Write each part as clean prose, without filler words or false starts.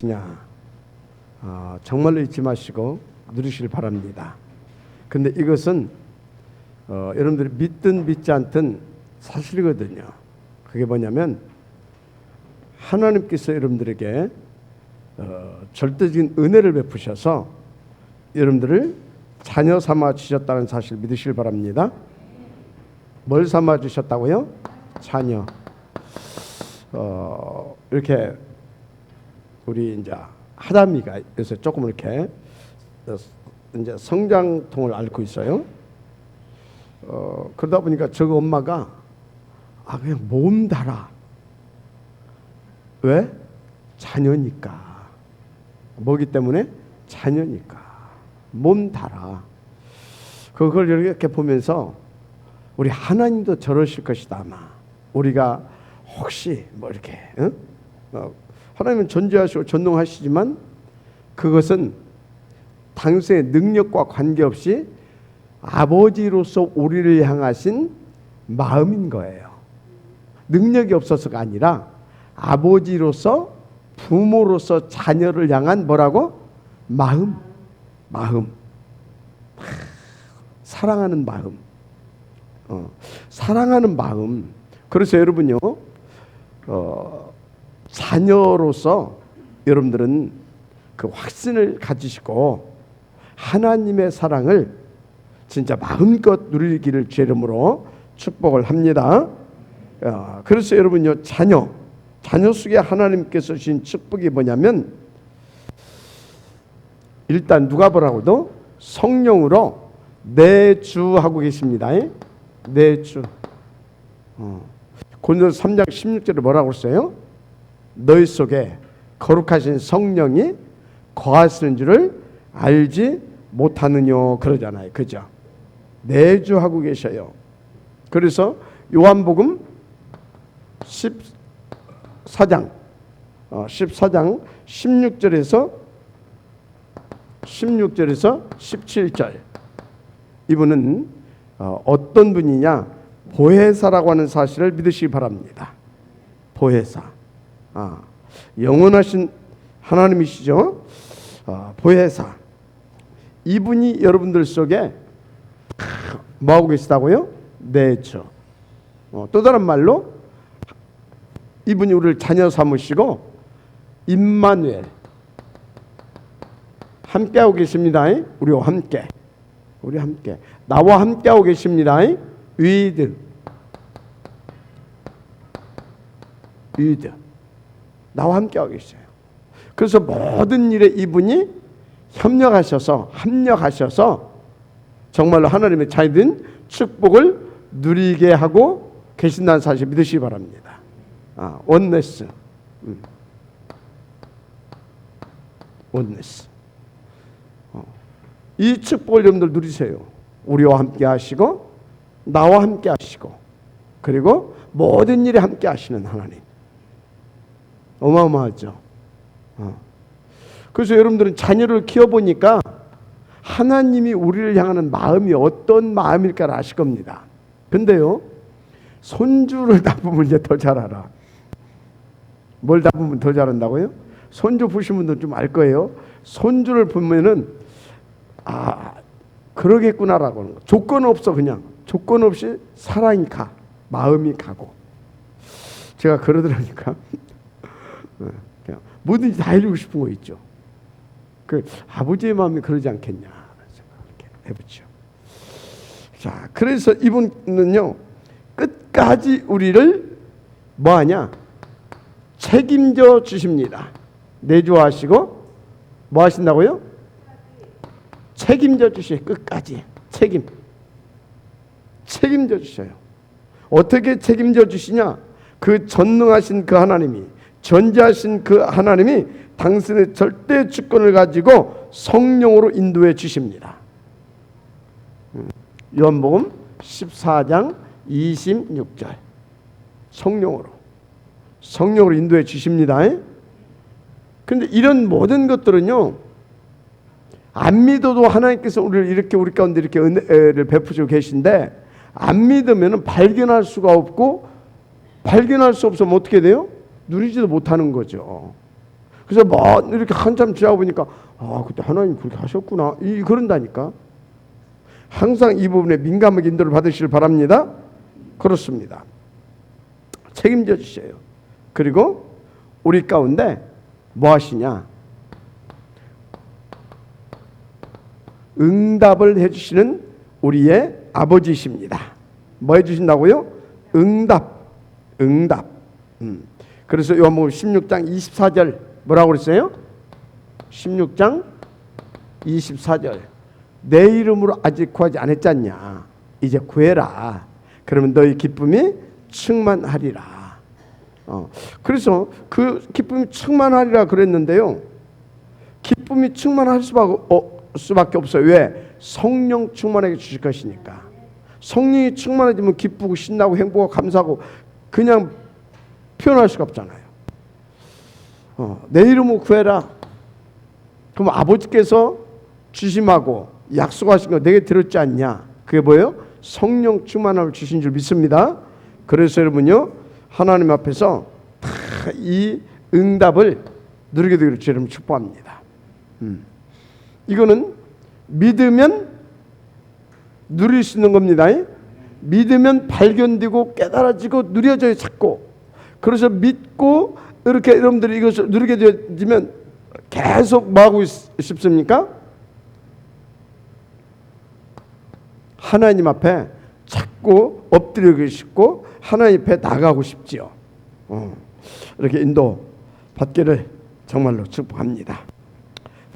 냐 정말로 잊지 마시고 누리시길 바랍니다. 근데 이것은 여러분들이 믿든 믿지 않든 사실이거든요. 그게 뭐냐면 하나님께서 여러분들에게 절대적인 은혜를 베푸셔서 여러분들을 자녀 삼아 주셨다는 사실 믿으시길 바랍니다. 뭘 삼아 주셨다고요? 자녀. 이렇게 우리 이제 하담이가 요새 조금 이렇게 이제 성장통을 앓고 있어요. 그러다 보니까 저 엄마가 그냥 몸 달아. 왜? 자녀니까. 뭐기 때문에? 자녀니까. 몸 달아. 그걸 이렇게 보면서 우리 하나님도 저러실 것이다 아마. 우리가 혹시 뭐 이렇게 하나님은 존재하시고 전능하시지만 그것은 당신의 능력과 관계없이 아버지로서 우리를 향하신 마음인 거예요. 능력이 없어서가 아니라 아버지로서 부모로서 자녀를 향한 뭐라고? 마음. 사랑하는 마음. 사랑하는 마음. 그래서 여러분요, 자녀로서 여러분들은 그 확신을 가지시고 하나님의 사랑을 진짜 마음껏 누리기를 주 이름으로 축복을 합니다. 그래서 여러분요, 자녀 속에 하나님께서 주신 축복이 뭐냐면 일단 누가 보라고도 성령으로 내주하고 계십니다. 내주. 고린도서 3장 16절에 뭐라고 했어요? 너희 속에 거룩하신 성령이 거하시는 줄을 알지 못하느뇨 그러잖아요. 그죠? 내주하고 계셔요. 그래서 요한복음 14장 16절에서 17절 이분은 어떤 분이냐? 보혜사라고 하는 사실을 믿으시기 바랍니다. 보혜사. 영원하신 하나님이시죠. 보혜사. 이분이 여러분들 속에 뭐하고 계시다고요? 내주. 또 다른 말로 이분이 우리를 자녀 삼으시고 임마누엘 함께하고 계십니다. 우리와 함께. 나와 함께하고 계십니다. 위드. 나와 함께하고 계셔요. 그래서 모든 일에 이분이 합력하셔서 정말로 하나님의 자녀된 축복을 누리게 하고 계신다는 사실 믿으시기 바랍니다. 원네스. 이 축복을 여러분들 누리세요. 우리와 함께 하시고 나와 함께 하시고 그리고 모든 일에 함께 하시는 하나님. 어마어마하죠. 그래서 여러분들은 자녀를 키워보니까 하나님이 우리를 향하는 마음이 어떤 마음일까를 아실 겁니다. 근데요, 손주를 납으면 이제 더 잘 알아. 뭘 납으면 더 잘한다고요? 손주 보신 분들 좀 알 거예요. 손주를 보면은 그러겠구나라고 하는 거. 조건 없어. 그냥 조건 없이 사랑이 가. 마음이 가고. 제가 그러더라니까. 그냥 뭐든지 다 해주고 싶은 거 있죠. 그 아버지의 마음이 그러지 않겠냐 이렇게 해보죠. 자, 그래서 이분은요 끝까지 우리를 뭐하냐? 책임져 주십니다. 내주하시고 뭐 하신다고요? 책임져 주셔요. 끝까지 책임져 주셔요. 어떻게 책임져 주시냐? 그 전능하신 그 하나님이, 전지하신 그 하나님이 당신의 절대 주권을 가지고 성령으로 인도해 주십니다. 요한복음 14장 26절 성령으로 인도해 주십니다. 그런데 이런 모든 것들은요 안 믿어도 하나님께서 우리를 이렇게 우리 가운데 이렇게 은혜를 베푸시고 계신데 안 믿으면 발견할 수가 없고 발견할 수 없으면 어떻게 돼요? 누리지도 못하는 거죠. 그래서 뭐 이렇게 한참 지나고 보니까 그때 하나님 그렇게 하셨구나 그런다니까. 항상 이 부분에 민감하게 인도를 받으시길 바랍니다. 그렇습니다. 책임져 주셔요. 그리고 우리 가운데 뭐 하시냐? 응답을 해주시는 우리의 아버지십니다. 뭐 해주신다고요? 응답. 그래서 요한복음 16장 24절 뭐라고 그랬어요? 16장 24절 내 이름으로 아직 구하지 않았잖냐. 이제 구해라. 그러면 너희 기쁨이 충만하리라. 그래서 그 기쁨이 충만하리라 그랬는데요. 기쁨이 충만할 수밖에 없어요. 왜? 성령 충만하게 주실 것이니까. 성령이 충만해지면 기쁘고 신나고 행복하고 감사하고 그냥 표현할 수가 없잖아요. 내 이름으로 구해라. 그럼 아버지께서 주심하고 약속하신 거 내게 들었지 않냐? 그게 뭐예요? 성령 충만함을 주신 줄 믿습니다. 그래서 여러분요, 하나님 앞에서 다 이 응답을 누리게 되기를 주님 축복합니다. 이거는 믿으면 누릴 수 있는 겁니다. 믿으면 발견되고 깨달아지고 누려져요, 자꾸. 그래서 믿고 이렇게 여러분들이 이것을 누리게 되어지면 계속 뭐 하고 싶습니까? 하나님 앞에 자꾸 엎드리고 싶고 하나님 앞에 나가고 싶지요. 이렇게 인도 받기를 정말로 축복합니다.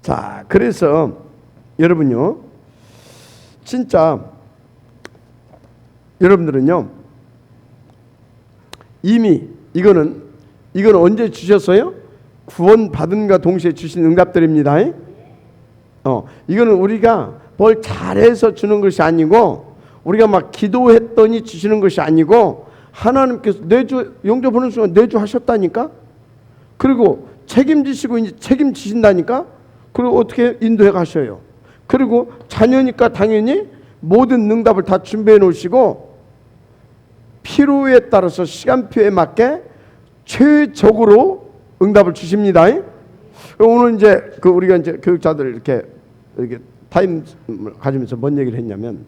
자, 그래서 여러분요, 진짜 여러분들은요, 이미 이거는 언제 주셨어요? 구원 받은과 동시에 주신 응답들입니다. 이거는 우리가 뭘 잘해서 주는 것이 아니고, 우리가 막 기도했더니 주시는 것이 아니고, 하나님께서 내주 영접 보는 순간 내주하셨다니까. 그리고 책임지시고 이제 책임지신다니까. 그리고 어떻게 인도해 가셔요. 그리고 자녀니까 당연히 모든 응답을 다 준비해 놓으시고 필요에 따라서 시간표에 맞게 최적으로 응답을 주십니다. 오늘 이제 우리가 이제 교육자들 이렇게 타임을 가지면서 뭔 얘기를 했냐면,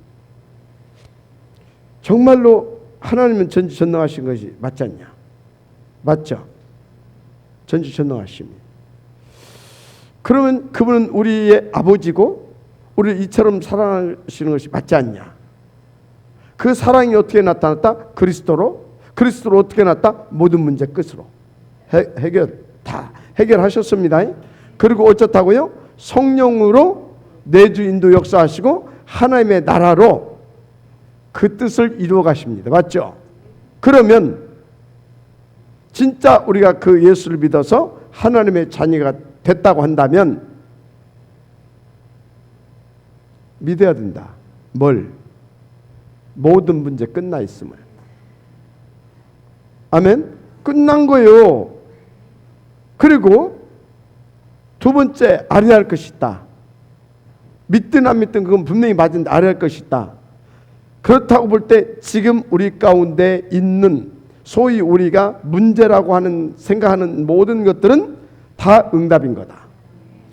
정말로 하나님은 전지전능하신 것이 맞지 않냐? 맞죠? 전지전능하심이. 그러면 그분은 우리의 아버지고 우리를 이처럼 사랑하시는 것이 맞지 않냐? 그 사랑이 어떻게 나타났다? 그리스도로 어떻게 나타났다? 모든 문제 끝으로 다 해결하셨습니다. 그리고 어쩌다고요? 성령으로 내주 인도 역사하시고 하나님의 나라로 그 뜻을 이루어 가십니다. 맞죠? 그러면 진짜 우리가 그 예수를 믿어서 하나님의 자녀가 됐다고 한다면 믿어야 된다. 뭘? 모든 문제 끝나 있음을. 아멘? 끝난 거예요. 그리고 두 번째, 알아야 할 것이 있다. 믿든 안 믿든 그건 분명히 맞은데 알아야 할 것이 있다. 그렇다고 볼 때 지금 우리 가운데 있는 소위 우리가 문제라고 하는 생각하는 모든 것들은 다 응답인 거다.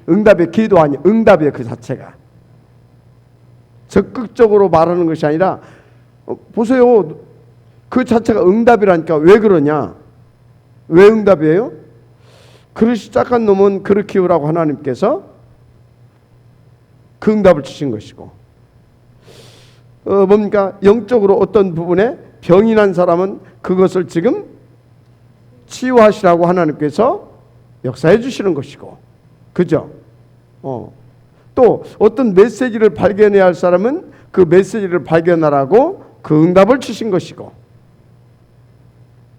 응답의 기도 아니야. 응답이에요, 그 자체가. 적극적으로 말하는 것이 아니라 보세요. 그 자체가 응답이라니까. 왜 그러냐? 왜 응답이에요? 그릇이 작은 놈은 그릇 키우라고 하나님께서 그 응답을 주신 것이고, 뭡니까? 영적으로 어떤 부분에 병이 난 사람은 그것을 지금 치유하시라고 하나님께서 역사해 주시는 것이고, 그죠? 또 어떤 메시지를 발견해야 할 사람은 그 메시지를 발견하라고 그 응답을 주신 것이고.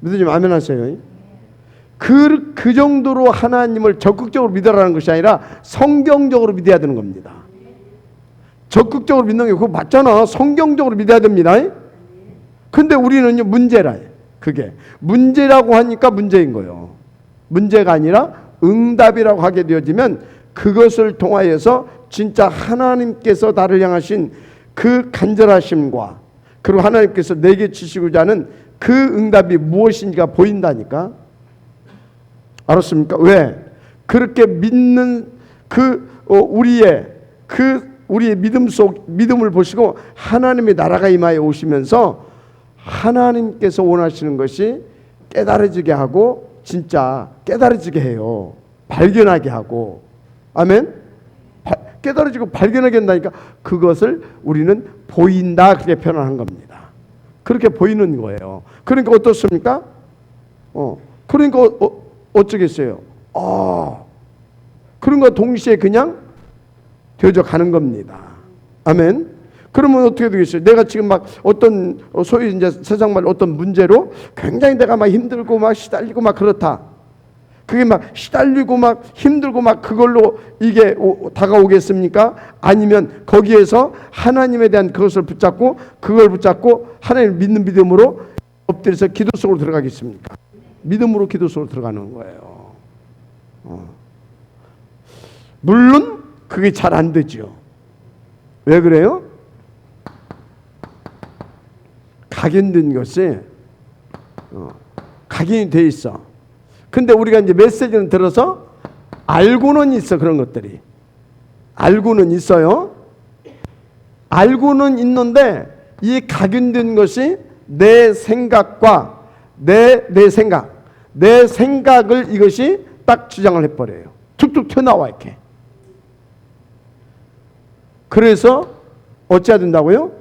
믿으시면 아멘 하세요. 그 정도로 하나님을 적극적으로 믿으라는 것이 아니라 성경적으로 믿어야 되는 겁니다. 적극적으로 믿는 게 그거 맞잖아. 성경적으로 믿어야 됩니다. 근데 우리는요, 문제라. 그게 문제라고 하니까 문제인 거예요. 문제가 아니라 응답이라고 하게 되어지면 그것을 통하여서 진짜 하나님께서 나를 향하신 그 간절하심과, 그리고 하나님께서 내게 주시고자 하는 그 응답이 무엇인지가 보인다니까. 알았습니까? 왜? 그렇게 믿는 우리의 믿음을 보시고 하나님의 나라가 임하여 오시면서 하나님께서 원하시는 것이 깨달아지게 하고 진짜 깨달아지게 해요. 발견하게 하고. 아멘. 깨달아지고 발견하게 한다니까 그것을 우리는 보인다 그렇게 표현한 겁니다. 그렇게 보이는 거예요. 그러니까 어떻습니까? 그러니까 어쩌겠어요? 그런 거 동시에 그냥 되어져 가는 겁니다. 아멘. 그러면 어떻게 되겠어요? 내가 지금 막 어떤 소위 이제 세상 말 어떤 문제로 굉장히 내가 막 힘들고 막 시달리고 막 그렇다. 그게 막 시달리고 막 힘들고 막 그걸로 이게 다가오겠습니까? 아니면 거기에서 하나님에 대한 그것을 붙잡고 그걸 붙잡고 하나님을 믿는 믿음으로 엎드려서 기도 속으로 들어가겠습니까? 믿음으로 기도 속으로 들어가는 거예요. 물론 그게 잘 안 되죠. 왜 그래요? 각인된 것이 각인이 돼 있어. 근데 우리가 이제 메시지는 들어서 알고는 있어. 그런 것들이 알고는 있어요. 알고는 있는데 이 각인된 것이 내 생각과 내 생각을 이것이 딱 주장을 해버려요. 툭툭 튀어나와 이렇게. 그래서 어찌해야 된다고요?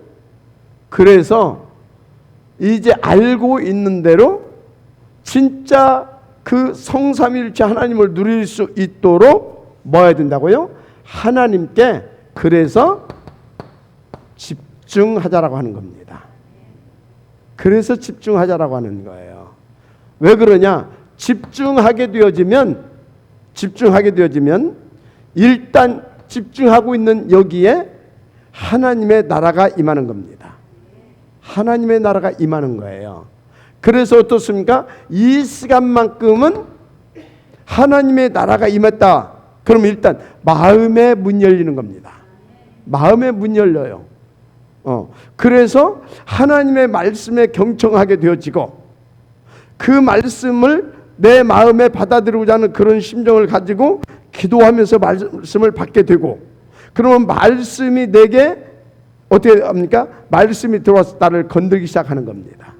그래서 이제 알고 있는 대로 진짜 그 성삼위일체 하나님을 누릴 수 있도록 뭐 해야 된다고요? 하나님께 그래서 집중하자라고 하는 겁니다. 그래서 집중하자라고 하는 거예요. 왜 그러냐? 집중하게 되어지면 일단 집중하고 있는 여기에 하나님의 나라가 임하는 겁니다. 하나님의 나라가 임하는 거예요. 그래서 어떻습니까? 이 시간만큼은 하나님의 나라가 임했다. 그럼 일단 마음의 문 열리는 겁니다. 마음의 문 열려요. 그래서 하나님의 말씀에 경청하게 되어지고 그 말씀을 내 마음에 받아들이고자 하는 그런 심정을 가지고 기도하면서 말씀을 받게 되고 그러면 말씀이 내게 어떻게 합니까? 말씀이 들어와서 나를 건들기 시작하는 겁니다.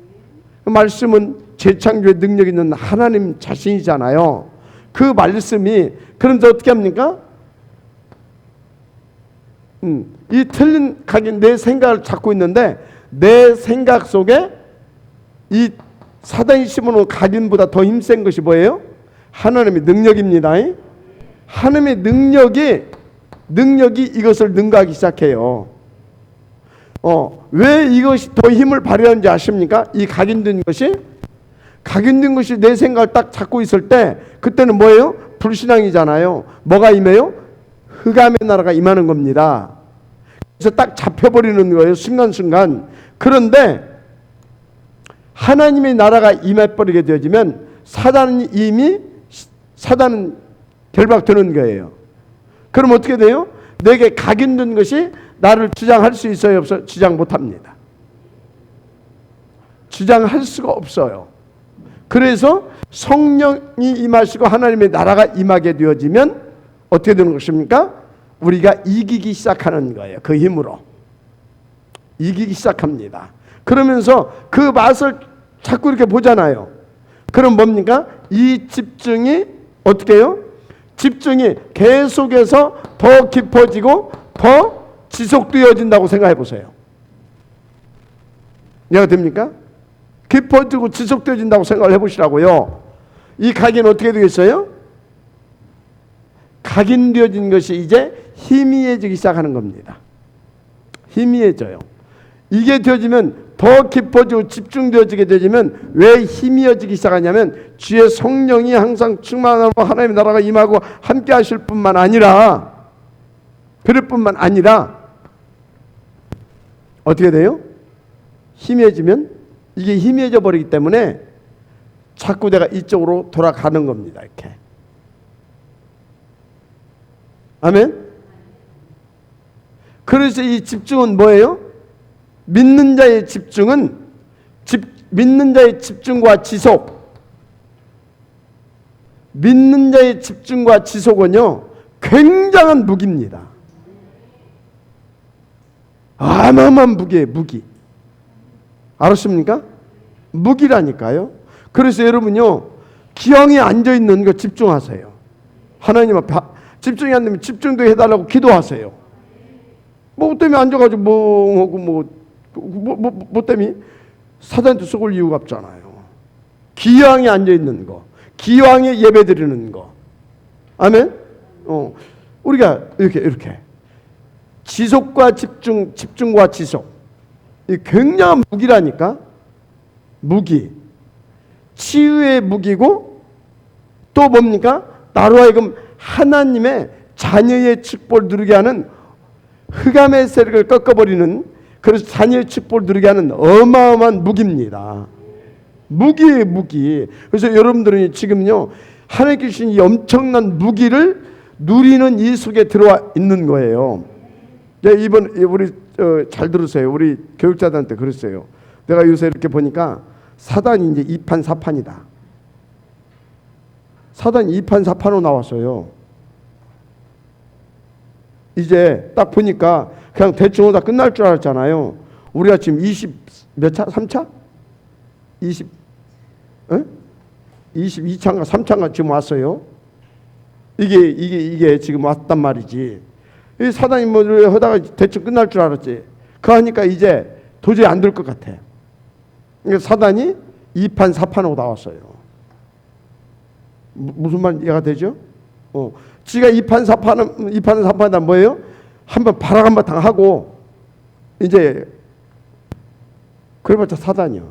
그 말씀은 재창조의 능력 있는 하나님 자신이잖아요. 그 말씀이 그런데 어떻게 합니까? 이 틀린 각인 내 생각을 찾고 있는데 내 생각 속에 이 사단이 심어놓은 각인보다 더 힘센 것이 뭐예요? 하나님의 능력입니다. 하나님의 능력이 이것을 능가하기 시작해요. 왜 이것이 더 힘을 발휘하는지 아십니까? 이 각인된 것이 내 생각을 딱 잡고 있을 때 그때는 뭐예요? 불신앙이잖아요. 뭐가 임해요? 흑암의 나라가 임하는 겁니다. 그래서 딱 잡혀버리는 거예요. 순간순간. 그런데 하나님의 나라가 임해버리게 되어지면 사단은 결박되는 거예요. 그럼 어떻게 돼요? 내게 각인된 것이 나를 주장할 수 있어요? 없어요? 주장 못합니다. 주장할 수가 없어요. 그래서 성령이 임하시고 하나님의 나라가 임하게 되어지면 어떻게 되는 것입니까? 우리가 이기기 시작하는 거예요. 그 힘으로 이기기 시작합니다. 그러면서 그 맛을 자꾸 이렇게 보잖아요. 그럼 뭡니까? 이 집중이 어떻게 해요? 집중이 계속해서 더 깊어지고 더 지속되어진다고 생각해 보세요. 이해가 됩니까? 깊어지고 지속되어진다고 생각을 해보시라고요. 이 각인 어떻게 되겠어요? 각인되어진 것이 이제 희미해지기 시작하는 겁니다. 희미해져요. 이게 되어지면 더 깊어지고 집중되어지게 되지면 왜 희미해지기 시작하냐면 주의 성령이 항상 충만하고 하나님의 나라가 임하고 함께 하실 뿐만 아니라 그럴 뿐만 아니라 어떻게 돼요? 희미해지면 이게 희미해져 버리기 때문에 자꾸 내가 이쪽으로 돌아가는 겁니다. 이렇게. 아멘? 그래서 이 집중은 뭐예요? 믿는 자의 집중은 믿는 자의 집중과 지속 믿는 자의 집중과 지속은요 굉장한 무기입니다. 어마어마한 무기예요. 무기. 알았습니까? 무기라니까요. 그래서 여러분요 기왕에 앉아있는 거 집중하세요. 하나님 앞에 집중이 안 되면 집중도 해달라고 기도하세요. 뭐 때문에 앉아가지고 뭐 때문에 사단한테 속을 이유가 없잖아요. 기왕에 앉아있는 거, 기왕에 예배 드리는 거. 아멘? 우리가 이렇게 지속과 집중, 집중과 지속. 이 굉장한 무기라니까. 무기. 치유의 무기고 또 뭡니까? 나로 하여금 하나님의 자녀의 축복을 누리게 하는 흑암의 세력을 꺾어버리는, 그래서 자녀의 축복을 누리게 하는 어마어마한 무기입니다. 무기예요, 무기. 그래서 여러분들은 지금요 하나님께 주신 이 엄청난 무기를 누리는 이 속에 들어와 있는 거예요. 이번 우리 잘 들으세요. 우리 교육자들한테 그랬어요. 내가 요새 이렇게 보니까 사단이 이제 2판 4판이다. 사단이 2판 4판으로 나왔어요. 이제 딱 보니까 그냥 대충 오다 끝날 줄 알았잖아요. 우리가 지금 20 몇 차? 3차? 22차인가 3차인가 지금 왔어요. 이게 지금 왔단 말이지. 이 사단이 뭐 하다가 대충 끝날 줄 알았지. 그거 하니까 이제 도저히 안 될 것 같아. 그러니까 사단이 2판 4판으로 나왔어요. 무슨 말 이해가 되죠? 지가 2판 4판은 뭐예요? 한번 발악 한바탕 하고 이제 그래봤자 사단이야.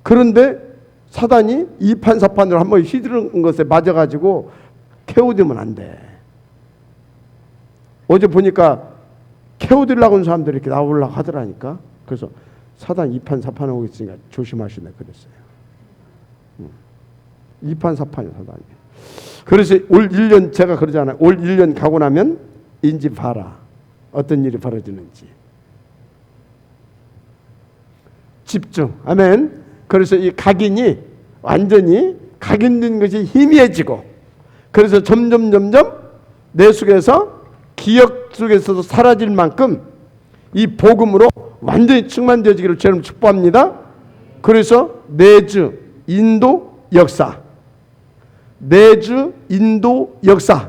그런데 사단이 2판 4판으로 한번 휘두른 것에 맞아가지고 케어되면 안 돼. 어제 보니까 케어들라고 하는 사람들이 이렇게 나오려고 하더라니까. 그래서 사단 2판 4판 하고 있으니까 조심하시네 그랬어요. 2판 4판이야 사단이. 그래서 올 1년 제가 그러잖아요. 올 1년 가고 나면 인지 봐라. 어떤 일이 벌어지는지. 집중. 아멘. 그래서 이 각인이 완전히 각인된 것이 희미해지고, 그래서 점점 내 속에서 기억 속에서도 사라질 만큼 이 복음으로 완전히 충만되어지기를 저는 축복합니다. 그래서 내주 인도 역사, 내주 인도 역사를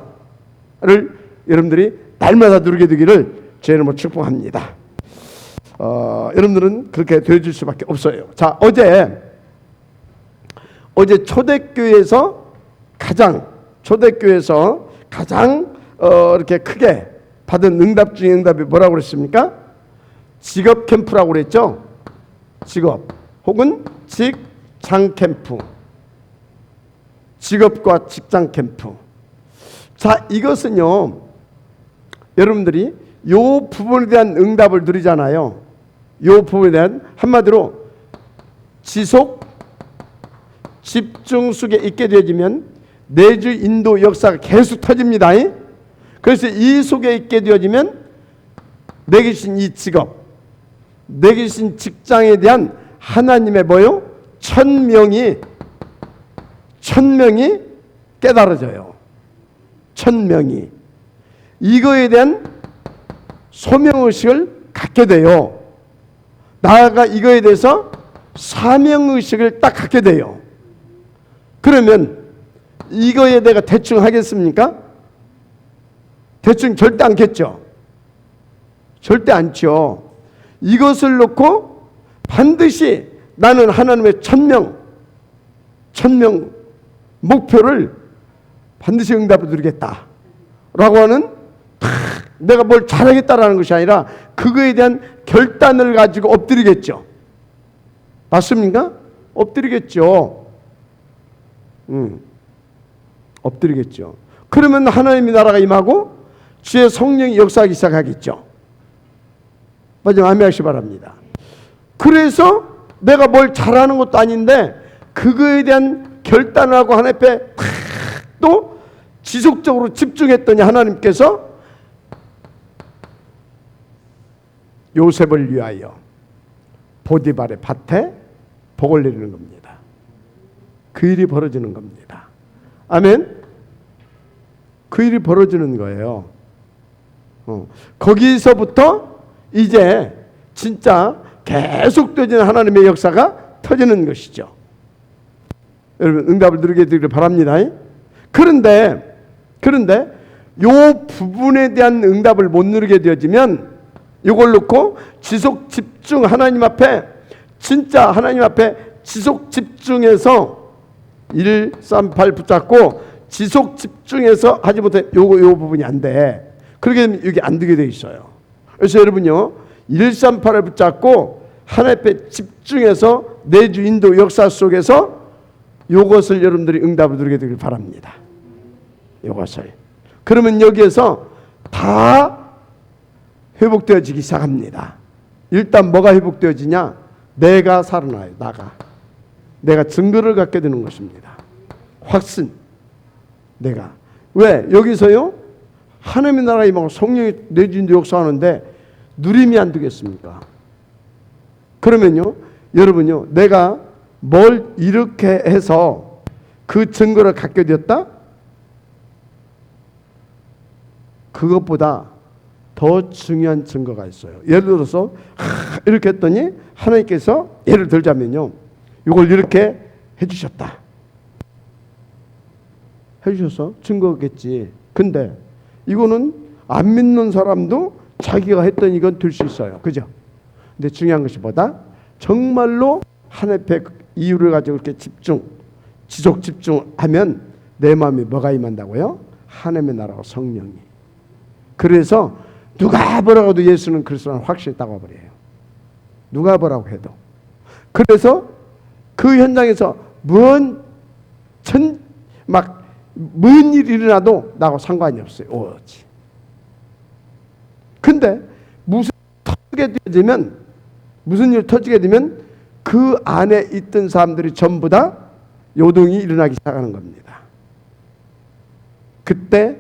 여러분들이 날마다 누리게 되기를 저는 축복합니다. 여러분들은 그렇게 되어줄 수밖에 없어요. 자, 어제 초대교회에서 가장 이렇게 크게 받은 응답 중에 응답이 뭐라고 그랬습니까? 직업 캠프라고 그랬죠. 직업 혹은 직장 캠프, 직업과 직장 캠프. 자, 이것은요 여러분들이 요 부분에 대한 응답을 누리잖아요. 요 부분에 대한 한마디로 지속 집중 속에 있게 되어지면 내주 인도 역사가 계속 터집니다. 그래서 이 속에 있게 되어지면 내게 주신 이 직업, 내게 주신 직장에 대한 하나님의 뭐요? 천명이 깨달아져요. 천명이. 이거에 대한 소명의식을 갖게 돼요. 나아가 이거에 대해서 사명의식을 딱 갖게 돼요. 그러면 이거에 내가 대충 하겠습니까? 대충 절대 않겠죠. 절대 않죠. 이것을 놓고 반드시 나는 하나님의 천명 목표를 반드시 응답을 누리겠다 라고 하는, 내가 뭘 잘하겠다라는 것이 아니라 그거에 대한 결단을 가지고 엎드리겠죠. 맞습니까? 엎드리겠죠. 엎드리겠죠. 그러면 하나님의 나라가 임하고 주의 성령이 역사하기 시작하겠죠. 마지막 아멘 하시기 바랍니다. 그래서 내가 뭘 잘하는 것도 아닌데 그거에 대한 결단을 하고 하나님 앞에 또 지속적으로 집중했더니 하나님께서 요셉을 위하여 보디발의 밭에 복을 내리는 겁니다. 그 일이 벌어지는 겁니다. 아멘. 그 일이 벌어지는 거예요. 거기서부터 이제 진짜 계속되는 하나님의 역사가 터지는 것이죠. 여러분 응답을 누리게 되기를 바랍니다. 그런데 요 부분에 대한 응답을 못 누리게 되어지면 이걸 놓고 지속 집중 하나님 앞에 진짜 하나님 앞에 지속 집중해서 138 붙잡고 지속 집중해서 하지 못해 요 부분이 안 돼. 그렇게 되면 이게 안 되게 돼 있어요. 그래서 여러분요 138을 붙잡고 하나님 앞에 집중해서 내주 인도 역사 속에서 요것을 여러분들이 응답을 누리게 되길 바랍니다. 요것을. 그러면 여기에서 다 회복되어지기 시작합니다. 일단 뭐가 회복되어지냐? 내가 살아나요. 내가 증거를 갖게 되는 것입니다. 확신. 내가. 왜? 여기서요 하나님의 나라가 임하고 성령이 내주인도 역사하는데 누림이 안 되겠습니까? 그러면요 여러분요 내가 뭘 이렇게 해서 그 증거를 갖게 되었다? 그것보다 더 중요한 증거가 있어요. 예를 들어서 이렇게 했더니 하나님께서 예를 들자면요 이걸 이렇게 해주셨다. 해주셔서 증거겠지. 근데 이거는 안 믿는 사람도 자기가 했던 이건 될 수 있어요. 그죠? 근데 중요한 것이 뭐다? 정말로 하나님의 이유를 가지고 이렇게 지속 집중하면 내 마음에 뭐가 임한다고요? 하나님의 나라와 성령이. 그래서 누가 뭐라고 해도 예수는 그리스도라는 확실히 따가버려요. 누가 뭐라고 해도. 그래서 그 현장에서 뭔 일이 일어나도 나하고 상관이 없어요. 오지. 근데 무슨 일 터지게 되면 그 안에 있던 사람들이 전부 다 요동이 일어나기 시작하는 겁니다. 그때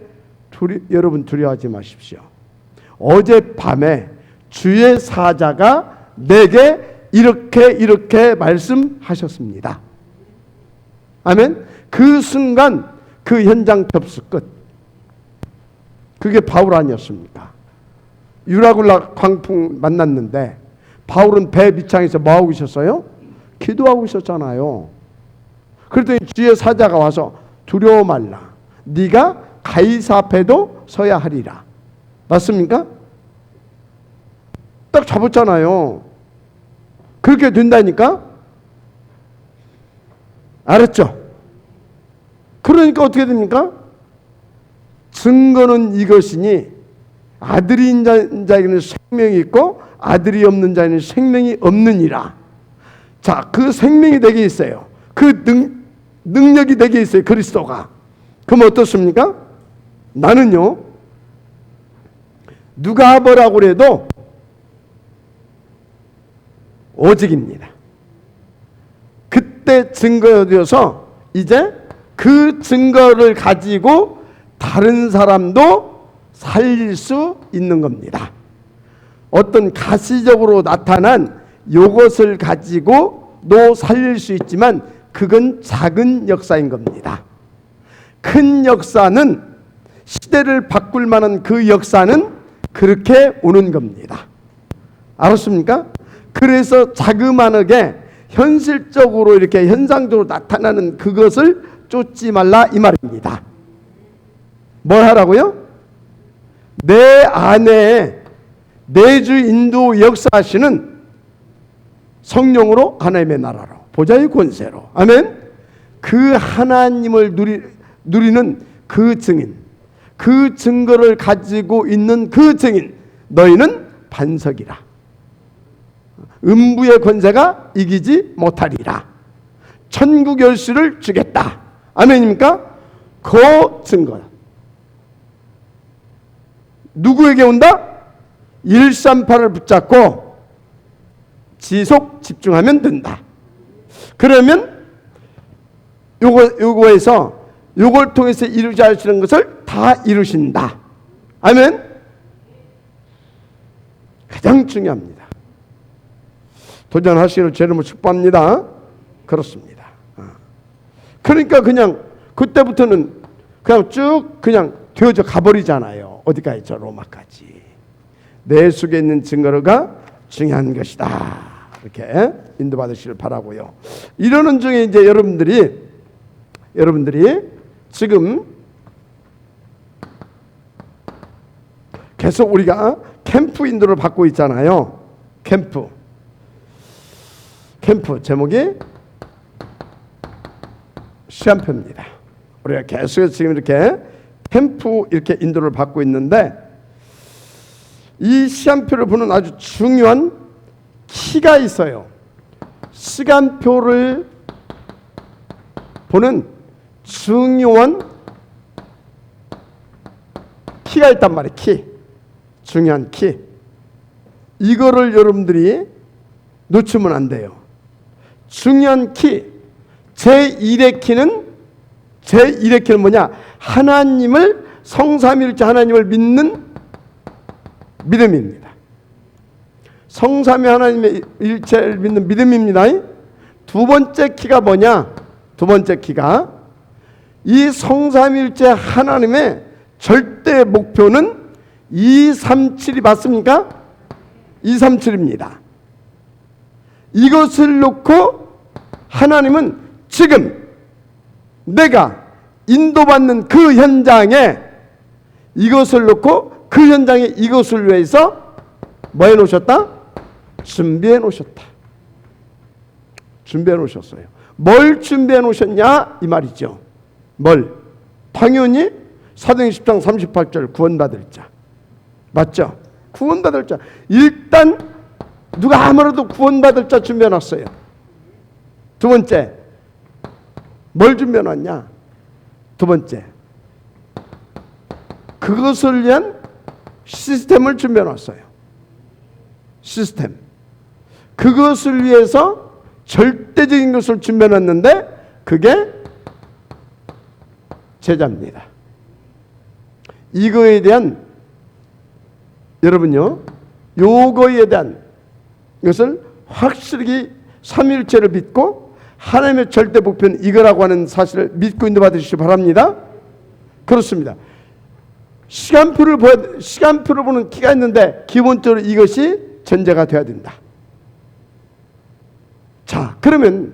여러분 두려워하지 마십시오. 어젯밤에 주의 사자가 내게 이렇게 말씀하셨습니다. 아멘. 그 순간 그 현장 접수 끝. 그게 바울 아니었습니까? 유라굴라 광풍 만났는데 바울은 배 밑창에서 뭐하고 있었어요? 기도하고 있었잖아요. 그랬더니 주의 사자가 와서 두려워 말라. 네가 가이사 앞에도 서야 하리라. 맞습니까? 딱 잡았잖아요. 그렇게 된다니까? 알았죠? 그러니까 어떻게 됩니까? 증거는 이것이니 아들이 있는 자에게는 생명이 있고 아들이 없는 자에게는 생명이 없느니라. 자, 그 생명이 내게 있어요. 그 능력이 내게 있어요. 그리스도가. 그럼 어떻습니까? 나는요 누가 뭐라고 그래도 오직입니다. 그때 증거되어서 이제 그 증거를 가지고 다른 사람도 살릴 수 있는 겁니다. 어떤 가시적으로 나타난 요것을 가지고도 살릴 수 있지만 그건 작은 역사인 겁니다. 큰 역사는 시대를 바꿀 만한 그 역사는 그렇게 오는 겁니다. 알았습니까? 그래서 자그마하게 현실적으로 이렇게 현상적으로 나타나는 그것을 쫓지 말라 이 말입니다. 뭘 하라고요? 내 안에 내주 인도 역사하시는 성령으로 하나님의 나라로 보좌의 권세로 아멘. 그 하나님을 누리는 그 증인, 그 증거를 가지고 있는 그 증인 너희는 반석이라. 음부의 권세가 이기지 못하리라. 천국 열쇠를 주겠다. 아멘입니까? 그 증거 누구에게 온다? 138을 붙잡고 지속 집중하면 된다. 그러면 요거에서 요걸 통해서 이루지 하시는 것을 다 이루신다. 아멘. 가장 중요합니다. 도전하시기를 제 이름으로 축복합니다. 그렇습니다. 그러니까 그냥 그때부터는 그냥 쭉 그냥 되어져 가버리잖아요. 어디까지? 저 로마까지. 내 속에 있는 증거가 중요한 것이다. 이렇게 인도받으시길 바라고요. 이러는 중에 이제 여러분들이 지금 계속 우리가 캠프 인도를 받고 있잖아요. 캠프 제목이 시간표입니다. 우리가 계속해서 지금 이렇게 캠프 이렇게 인도를 받고 있는데, 이 시간표를 보는 아주 중요한 키가 있어요. 시간표를 보는 중요한 키가 있단 말이에요. 중요한 키. 이거를 여러분들이 놓치면 안 돼요. 중요한 키. 제1의 키는 뭐냐? 하나님을, 성삼위일체 하나님을 믿는 믿음입니다. 성삼위 하나님의 일체를 믿는 믿음입니다. 두 번째 키가 뭐냐? 두 번째 키가 이 성삼위일체 하나님의 절대 목표는 237이 맞습니까? 237입니다. 이것을 놓고 하나님은 지금 내가 인도받는 그 현장에, 이것을 놓고 그 현장에 이것을 위해서 뭐 해놓으셨다? 준비해 놓으셨다. 준비해 놓으셨어요. 뭘 준비해 놓으셨냐? 이 말이죠. 뭘? 당연히 사도행 10장 38절 구원받을 자. 맞죠? 구원받을 자. 일단 누가 아무래도 구원받을 자 준비해 놨어요. 두 번째, 뭘 준비해 놨냐? 두 번째, 그것을 위한 시스템을 준비해 놨어요. 시스템. 그것을 위해서 절대적인 것을 준비해 놨는데 그게 제자입니다. 이거에 대한, 여러분요, 요거에 대한 것을 확실히 삼위일체를 믿고 하나님의 절대 목표는 이거라고 하는 사실을 믿고 인도받으시기 바랍니다. 그렇습니다. 시간표를 보는 키가 있는데 기본적으로 이것이 전제가 되어야 된다. 자, 그러면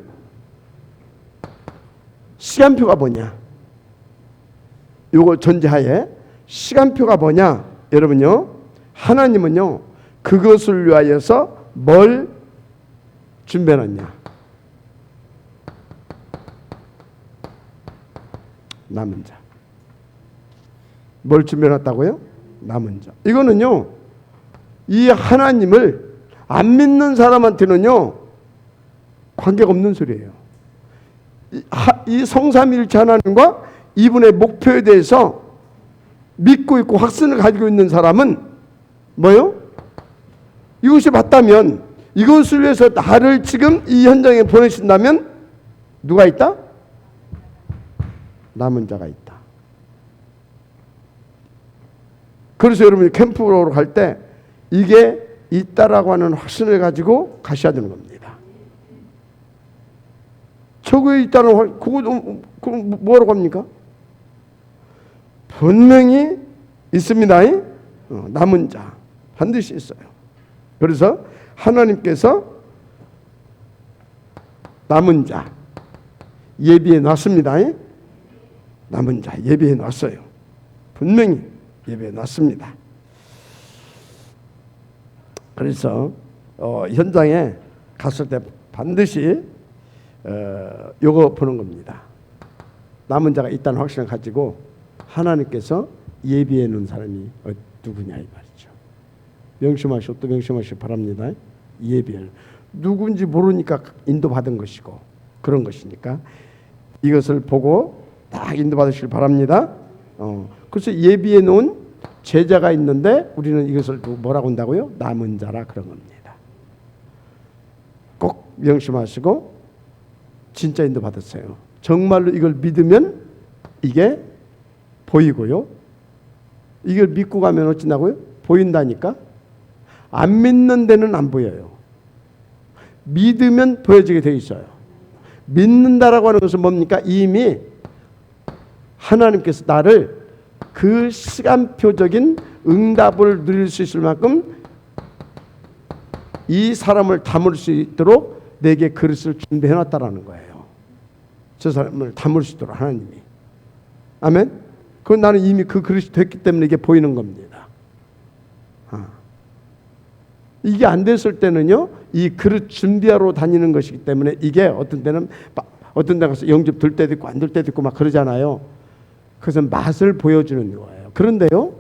시간표가 뭐냐? 요거 전제하에 시간표가 뭐냐? 여러분요, 하나님은요 그것을 위하여서 뭘 준비해놨냐? 남은 자. 뭘 준비해놨다고요? 남은 자. 이거는요, 이 하나님을 안 믿는 사람한테는요 관계가 없는 소리예요. 이 성삼위일체 하나님과 이분의 목표에 대해서 믿고 있고 확신을 가지고 있는 사람은 뭐요? 이것이 맞다면, 이것을 위해서 나를 지금 이 현장에 보내신다면 누가 있다? 남은 자가 있다. 그래서 여러분이 캠프로 갈 때 이게 있다라고 하는 확신을 가지고 가셔야 되는 겁니다. 저거에 있다는 그거 뭐라고 합니까? 분명히 있습니다. 남은 자 반드시 있어요. 그래서 하나님께서 남은 자 예비해 놨습니다. 남은 자 예비해 놨어요. 분명히 예비해 놨습니다. 그래서 현장에 갔을 때 반드시 요거 보는 겁니다. 남은 자가 있다는 확신을 가지고 하나님께서 예비해 놓은 사람이 누구냐 이 말이죠. 명심하시고 또 명심하시기 바랍니다. 예비해, 누군지 모르니까 인도받은 것이고 그런 것이니까 이것을 보고 딱 인도받으시길 바랍니다. 그래서 예비해 놓은 제자가 있는데 우리는 이것을 뭐라고 한다고요? 남은 자라 그런 겁니다. 꼭 명심하시고 진짜 인도받았어요. 정말로 이걸 믿으면 이게 보이고요. 이걸 믿고 가면 어찌나고요? 보인다니까. 안 믿는 데는 안 보여요. 믿으면 보여지게 돼 있어요. 믿는다라고 하는 것은 뭡니까? 이미 하나님께서 나를 그 시간표적인 응답을 누릴 수 있을 만큼 이 사람을 담을 수 있도록 내게 그릇을 준비해 놨다라는 거예요. 저 사람을 담을 수 있도록 하나님이. 아멘. 그건 나는 이미 그 그릇이 됐기 때문에 이게 보이는 겁니다. 이게 안 됐을 때는요, 이 그릇 준비하러 다니는 것이기 때문에 이게 어떤 때는 어떤 데 가서 영접 들 때도 있고 안 들 때도 있고 막 그러잖아요. 그것은 맛을 보여주는 거예요. 그런데요,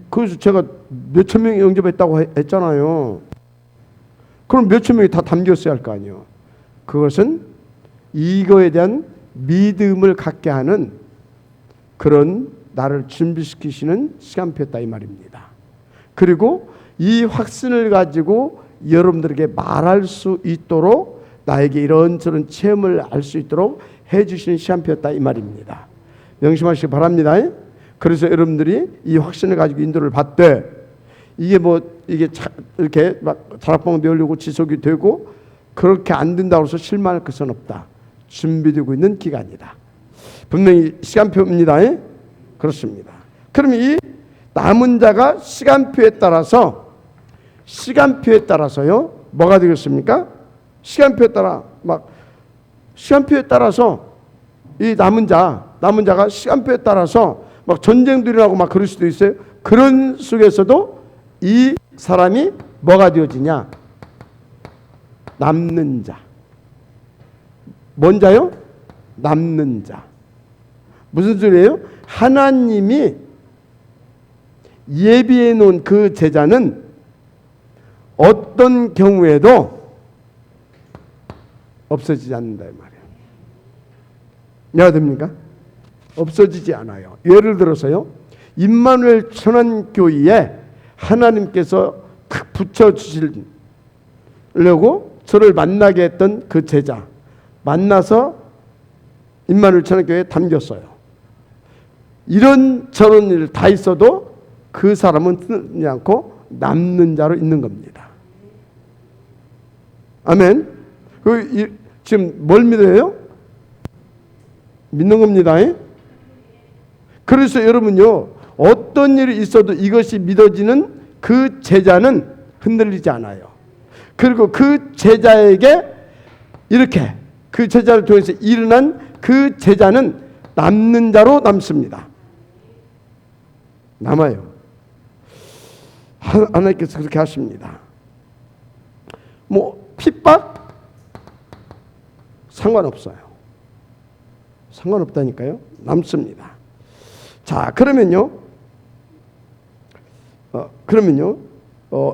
그래서 제가 몇천 명이 영접했다고 했잖아요. 그럼 몇천 명이 다 담겼어야 할 거 아니에요. 그것은 이거에 대한 믿음을 갖게 하는 그런 나를 준비시키시는 시간표였다 이 말입니다. 그리고 이 확신을 가지고 여러분들에게 말할 수 있도록 나에게 이런저런 체험을 알 수 있도록 해주시는 시간표였다 이 말입니다. 명심하시기 바랍니다. 그래서 여러분들이 이 확신을 가지고 인도를 받되 이게 이렇게 막 다락방도 열리고 지속이 되고 그렇게 안 된다고 해서 실망할 것은 없다. 준비되고 있는 기간이다. 분명히 시간표입니다. 그렇습니다. 그러면 이 남은 자가 시간표에 따라서요 뭐가 되겠습니까? 시간표에 따라서 이 남은 자가 시간표에 따라서 막 전쟁도 일어나고 막 그럴 수도 있어요. 그런 속에서도 이 사람이 뭐가 되어지냐? 남는 자. 뭔 자요? 남는 자. 무슨 소리예요? 하나님이 예비해 놓은 그 제자는 어떤 경우에도 없어지지 않는다 이 말이에요. 이해가 됩니까? 없어지지 않아요. 예를 들어서요, 임마누엘 천안교회에 하나님께서 붙여주시려고 저를 만나게 했던 그 제자 만나서 임마누엘 천안교회에 담겼어요. 이런 저런 일 다 있어도 그 사람은 뜨지 않고 남는 자로 있는 겁니다. 아멘. 지금 뭘 믿어요? 믿는 겁니다. 그래서 여러분요, 어떤 일이 있어도 이것이 믿어지는 그 제자는 흔들리지 않아요. 그리고 그 제자에게 이렇게 그 제자를 통해서 일어난 그 제자는 남는 자로 남습니다. 남아요. 하나님께서 그렇게 하십니다. 핍박? 상관없어요. 상관없다니까요. 남습니다. 자, 그러면요,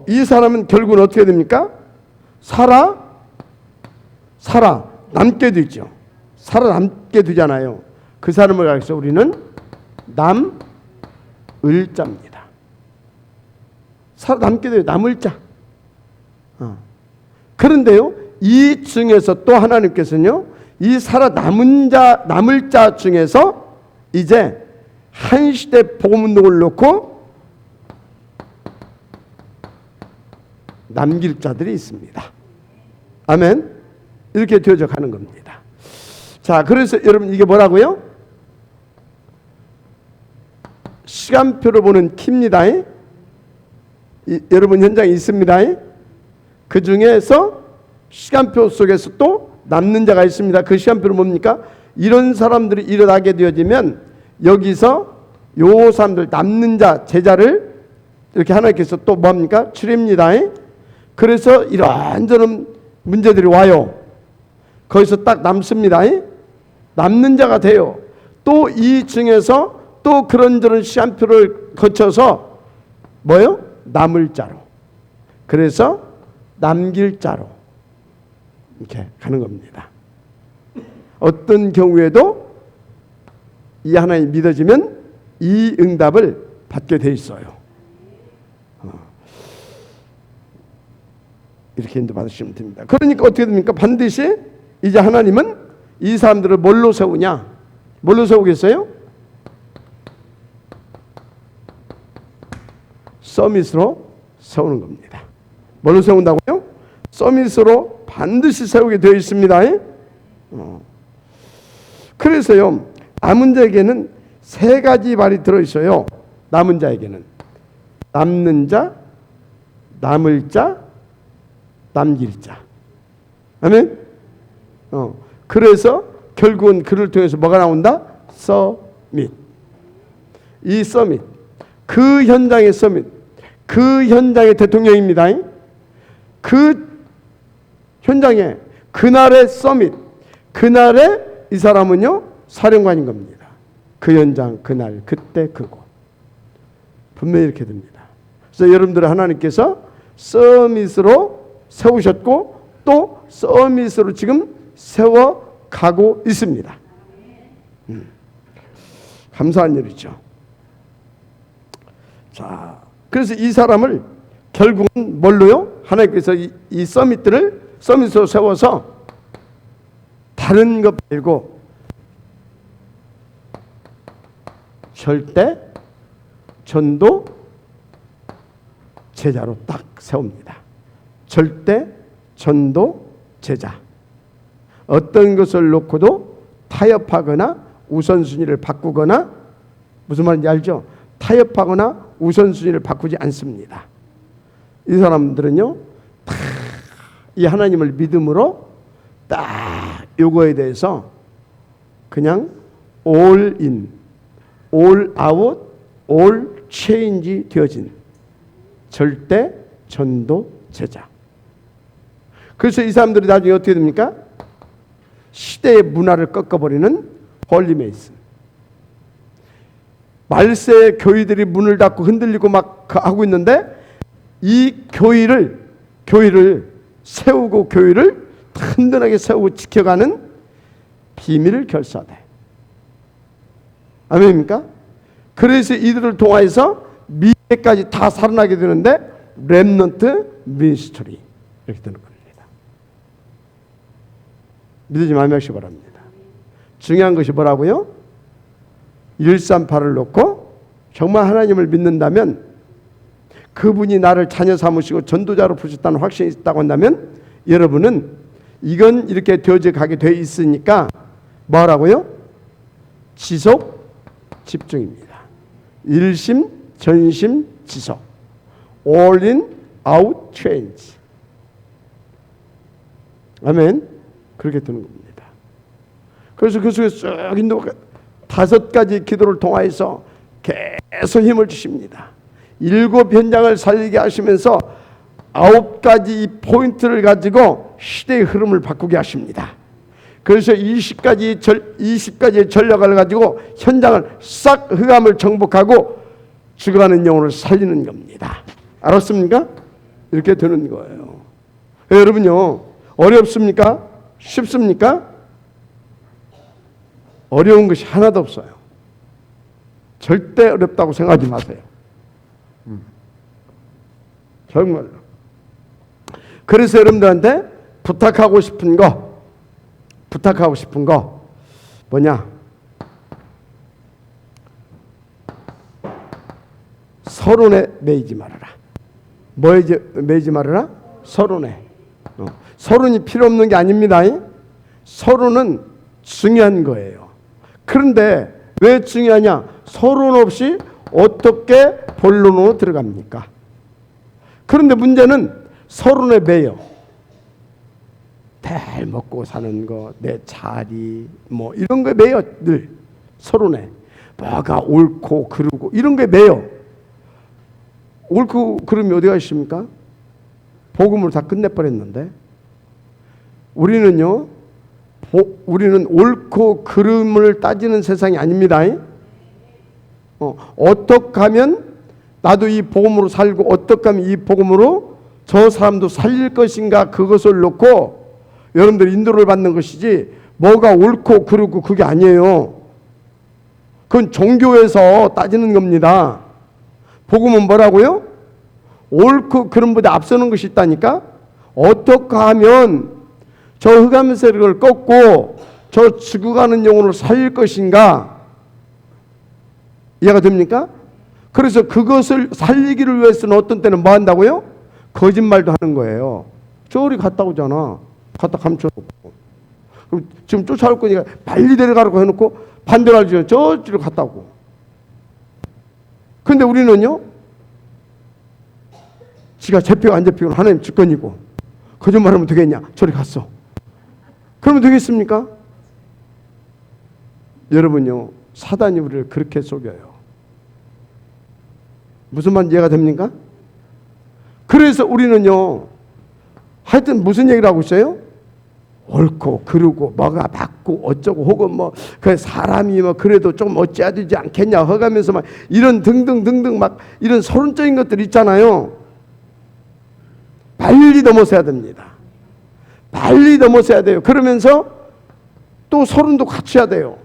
이 사람은 결국은 어떻게 됩니까? 남게 되죠. 살아남게 되잖아요. 그 사람을 가리켜서 우리는 남을자입니다. 살아남게 돼요. 남을자. 그런데요, 이 중에서 또 하나님께서는요, 이 남을 자 중에서 이제 한 시대 복음운동을 놓고 남길 자들이 있습니다. 아멘. 이렇게 되어져 가는 겁니다. 자, 그래서 여러분 이게 뭐라고요? 시간표를 보는 키입니다. 여러분 현장에 있습니다. 그 중에서 시간표 속에서 또 남는 자가 있습니다. 그 시간표는 뭡니까? 이런 사람들이 일어나게 되어지면 여기서 요 사람들 남는 자 제자를 이렇게 하나님께서 또 뭡니까? 추립니다. 그래서 이런저런 문제들이 와요. 거기서 딱 남습니다. 남는 자가 돼요. 또 이 중에서 또 그런저런 시간표를 거쳐서 뭐요? 남을 자로. 그래서 남길 자로 이렇게 가는 겁니다. 어떤 경우에도 이 하나님 믿어지면 이 응답을 받게 돼 있어요. 이렇게 인도 받으시면 됩니다. 그러니까 어떻게 됩니까? 반드시 이제 하나님은 이 사람들을 뭘로 세우냐? 뭘로 세우겠어요? 서밋으로 세우는 겁니다. 뭘로 세운다고요? 서밋으로 반드시 세우게 되어 있습니다. 그래서요, 남은 자에게는 세 가지 말이 들어있어요. 남은 자에게는 남는 자, 남을 자, 남길 자. 아멘. 그래서 결국은 그를 통해서 뭐가 나온다? 서밋. 이 서밋, 그 현장의 서밋, 그 현장의 대통령입니다. 그 현장에 그날의 서밋, 그날의 이 사람은요 사령관인 겁니다. 그 현장, 그날, 그때, 그곳. 분명히 이렇게 됩니다. 그래서 여러분들을 하나님께서 서밋으로 세우셨고 또 서밋으로 지금 세워가고 있습니다. 감사한 일이죠. 자, 그래서 이 사람을 결국은 뭘로요? 하나님께서 이 서밋으로 세워서 다른 것 말고 절대 전도 제자로 딱 세웁니다. 절대 전도 제자. 어떤 것을 놓고도 타협하거나 우선순위를 바꾸거나, 무슨 말인지 알죠? 타협하거나 우선순위를 바꾸지 않습니다. 이 사람들은요 다 이 하나님을 믿음으로 딱 요거에 대해서 그냥 all in, all out, all change 되어진 절대 전도 제자. 그래서 이 사람들이 나중에 어떻게 됩니까? 시대의 문화를 꺾어버리는 홀리 메이슨. 말세 교회들이 문을 닫고 흔들리고 막 하고 있는데 이 교회를 세우고 교회를 든든하게 세우고 지켜가는 비밀을 결사돼. 아멘입니까? 그래서 이들을 통하여서 미래까지 다 살아나게 되는데 렘넌트 미니스트리 이렇게 되는 겁니다. 믿으지 마시기 바랍니다. 중요한 것이 뭐라고요? 138을 놓고 정말 하나님을 믿는다면, 그분이 나를 자녀 삼으시고 전도자로 부르셨다는 확신이 있다고 한다면 여러분은 이건 이렇게 되어져 가게 돼 있으니까 뭐라고요? 지속 집중입니다. 일심 전심 지속. All in, out, change. 아멘. 그렇게 되는 겁니다. 그래서 그 속에서 쭉 인도 5가지 기도를 통하여서 계속 힘을 주십니다. 7 현장을 살리게 하시면서 9가지 포인트를 가지고 시대의 흐름을 바꾸게 하십니다. 그래서 20가지의 전략을 가지고 현장을 싹 흑암을 정복하고 죽어가는 영혼을 살리는 겁니다. 알았습니까? 이렇게 되는 거예요. 여러분요, 어렵습니까? 쉽습니까? 어려운 것이 하나도 없어요. 절대 어렵다고 생각하지 마세요. 정말로. 그래서 여러분들한테 부탁하고 싶은 거 뭐냐? 서론에 매이지 말아라. 뭐에 매이지 말아라? 서론에. 서론이 필요 없는 게 아닙니다. 서론은 중요한 거예요. 그런데 왜 중요하냐? 서론 없이 어떻게 본론으로 들어갑니까? 그런데 문제는 서론에 매여. 잘 먹고 사는 거, 내 자리, 뭐 이런 거에 매여. 늘 서론에 뭐가 옳고 그르고 이런 거에 매여. 옳고 그름이 어디가 있습니까? 복음을 다 끝내버렸는데 우리는 옳고 그름을 따지는 세상이 아닙니다. 어떻게 하면 나도 이 복음으로 살고 어떻게 하면 이 복음으로 저 사람도 살릴 것인가, 그것을 놓고 여러분들 인도를 받는 것이지 뭐가 옳고 그르고 그게 아니에요. 그건 종교에서 따지는 겁니다. 복음은 뭐라고요? 옳고 그름보다 앞서는 것이 있다니까. 어떻게 하면 저 흑암 세력을 꺾고 저 죽어가는 영혼을 살릴 것인가. 이해가 됩니까? 그래서 그것을 살리기를 위해서는 어떤 때는 뭐 한다고요? 거짓말도 하는 거예요. 저리 갔다 오잖아. 갖다 감춰놓고. 그럼 지금 쫓아올 거니까 빨리 데려가라고 해놓고 반대로 하죠. 저쪽으로 갔다고. 근데 우리는요, 지가 잡히고 안 잡히고 하나님 주권이고, 거짓말하면 되겠냐? 저리 갔어. 그러면 되겠습니까? 여러분요, 사단이 우리를 그렇게 속여요. 무슨 말 이해가 됩니까? 그래서 우리는요, 하여튼 무슨 얘기를 하고 있어요? 옳고 그르고 뭐가 맞고 어쩌고 혹은 뭐 그 사람이 뭐 그래도 좀 어찌해야 되지 않겠냐 허가면서 막 이런 등등등등 막 이런 서론적인 것들 있잖아요. 빨리 넘어서야 됩니다. 빨리 넘어서야 돼요. 그러면서 또 서론도 같이 해야 돼요.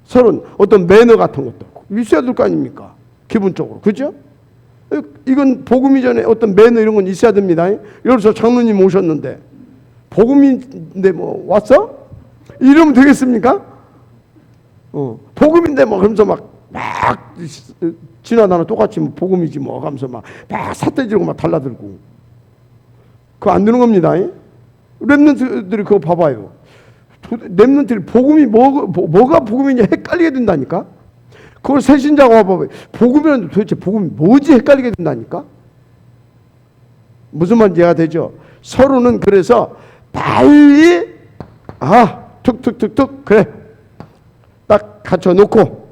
서론, 어떤 매너 같은 것도 있어야 될 거 아닙니까? 기본적으로. 그죠? 이건 복음이 전에 어떤 매너 이런 건 있어야 됩니다. 여기서 장로님 오셨는데 복음인데 뭐 왔어? 이러면 되겠습니까? 복음인데 뭐 그러면서 막 지나다나 똑같이 뭐 복음이지 뭐 하면서 막 삿대지르고 막 달라들고 그거 안 되는 겁니다. 랩런트들이 그거 봐봐요. 랩런트들이 복음이 뭐가 복음이냐 헷갈리게 된다니까. 그걸 새신자가 와봐요. 복음이란 도대체 복음이 뭐지 헷갈리게 된다니까. 무슨 말인지 이해가 되죠? 서로는 그래서 빨리 툭툭툭툭 그래 딱 갖춰놓고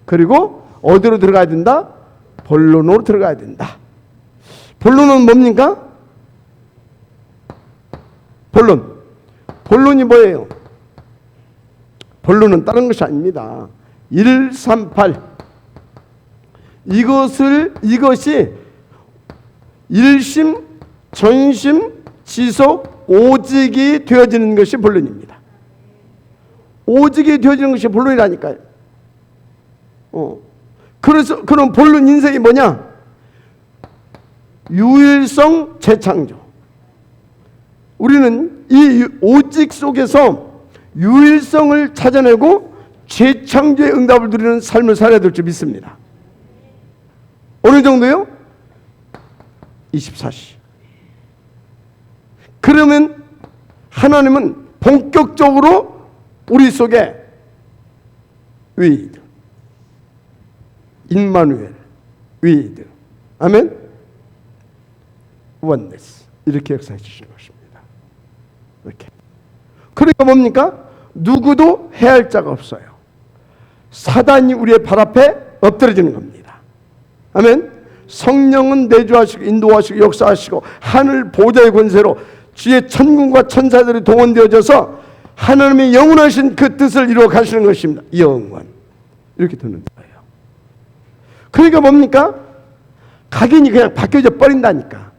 그리고 어디로 들어가야 된다? 본론으로 들어가야 된다. 본론은 뭡니까? 본론이 뭐예요? 본론은 다른 것이 아닙니다. 138 이것이 일심 전심 지속 오직이 되어지는 것이 본론입니다. 오직이 되어지는 것이 본론이라니까요. 그래서 그럼 본론 인생이 뭐냐? 유일성 재창조. 우리는 이 오직 속에서 유일성을 찾아내고 재창조의 응답을 누리는 삶을 살아야 될 줄 믿습니다. 어느 정도요? 24시. 그러면 하나님은 본격적으로 우리 속에 위드, 임마누엘, 위드, 아멘, 원네스 이렇게 역사해 주시는 것입니다. 이렇게. 그러니까 뭡니까? 누구도 해할 자가 없어요. 사단이 우리의 발 앞에 엎드려지는 겁니다. 아멘. 성령은 내주하시고 인도하시고 역사하시고 하늘 보좌의 권세로 주의 천군과 천사들이 동원되어져서 하나님의 영원하신 그 뜻을 이루어 가시는 것입니다. 영원. 이렇게 되는 거예요. 그러니까 뭡니까? 각인이 그냥 바뀌어져 버린다니까.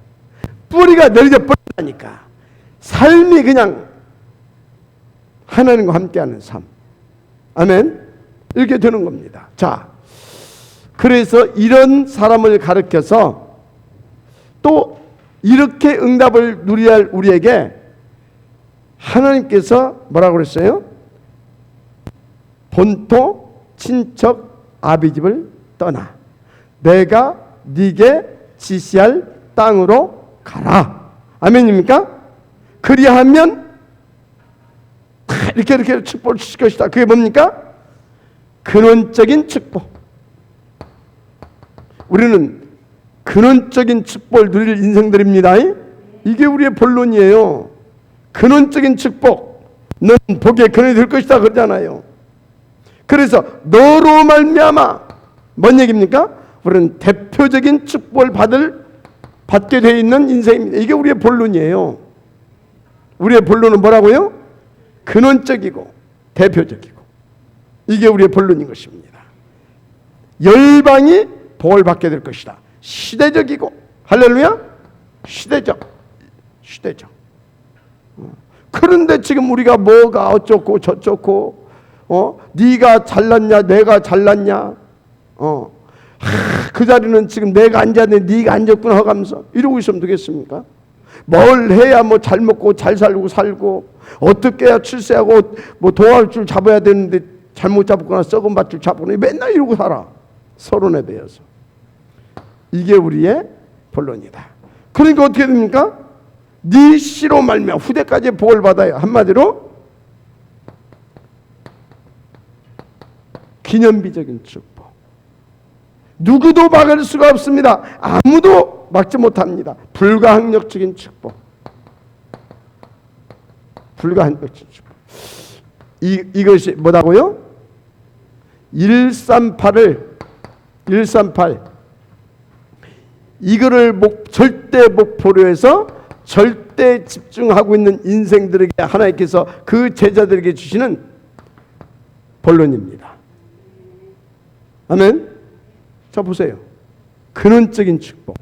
뿌리가 내려져 버린다니까. 삶이 그냥 하나님과 함께하는 삶. 아멘. 이렇게 되는 겁니다. 자, 그래서 이런 사람을 가르쳐서 또 이렇게 응답을 누려야 할 우리에게 하나님께서 뭐라고 그랬어요? 본토 친척 아비집을 떠나 내가 네게 지시할 땅으로 가라. 아멘입니까? 그리하면 이렇게 축복을 주실 것이다. 그게 뭡니까? 근원적인 축복. 우리는 근원적인 축복을 누릴 인생들입니다. 이게 우리의 본론이에요. 근원적인 축복. 넌 복의 근원이 될 것이다 그러잖아요. 그래서 너로 말미암아 뭔 얘기입니까? 우리는 대표적인 축복을 받게 되어 있는 인생입니다. 이게 우리의 본론이에요. 우리의 본론은 뭐라고요? 근원적이고 대표적이고 이게 우리의 본론인 것입니다. 열방이 복을 받게 될 것이다. 시대적이고 할렐루야. 시대적. 그런데 지금 우리가 뭐가 어쩌고 저쩌고 네가 잘났냐 내가 잘났냐 그 자리는 지금 내가 앉았는데 네가 앉았구나 하면서 이러고 있으면 되겠습니까? 뭘 해야 뭐 잘 먹고 잘 살고 어떻게 해야 출세하고 뭐 도와줄 잡아야 되는데 잘못 잡거나 썩은 밭줄 잡거나 맨날 이러고 살아. 서론에 대해서. 이게 우리의 본론이다. 그러니까 어떻게 됩니까? 네 씨로 말미암아 후대까지 복을 받아요. 한마디로 기념비적인 축복. 누구도 막을 수가 없습니다. 아무도 막지 못합니다. 불가항력적인 축복. 불가항력적인 축복. 이것이 뭐라고요? 138 이거를 절대 목표로 해서 절대 집중하고 있는 인생들에게 하나님께서 그 제자들에게 주시는 본론입니다. 아멘. 자 보세요. 근원적인 축복.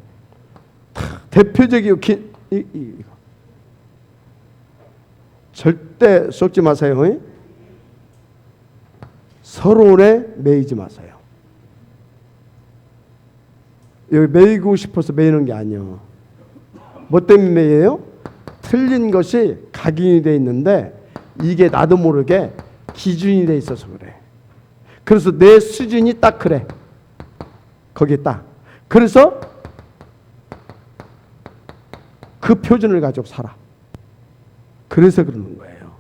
대표적이고 이거. 절대 속지 마세요. 서론에 매이지 마세요. 여기 매이고 싶어서 매이는 게 아니에요. 뭐 때문에 매여요? 틀린 것이 각인이 돼 있는데 이게 나도 모르게 기준이 돼 있어서 그래. 그래서 내 수준이 딱 그래. 거기에 딱. 그래서 그 표준을 가지고 살아. 그래서 그러는 거예요.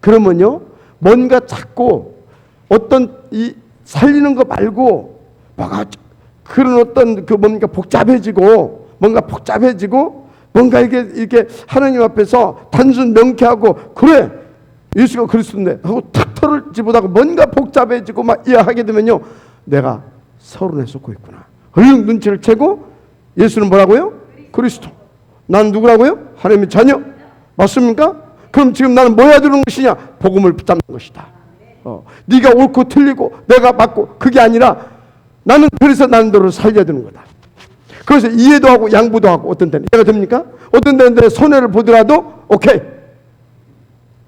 그러면요, 뭔가 자꾸 어떤 이 살리는 거 말고 뭔가 그런 어떤 그 뭔가 복잡해지고 뭔가 이게 하나님 앞에서 단순 명쾌하고 그래 예수가 그리스도인데 하고 탁 털을 집어다가 뭔가 복잡해지고 막 이해하게 되면요, 내가 서론에 쏟고 있구나. 얼른 눈치를 채고 예수는 뭐라고요? 그리스도. 나는 누구라고요? 하나님의 자녀. 맞습니까? 그럼 지금 나는 뭐 해야 되는 것이냐? 복음을 붙잡는 것이다. 네가 옳고 틀리고 내가 맞고 그게 아니라 나는 그래서 나는 너를 살려야 되는 거다. 그래서 이해도 하고 양보도 하고 어떤 때는 이해가 됩니까? 어떤 때는 내 손해를 보더라도 오케이.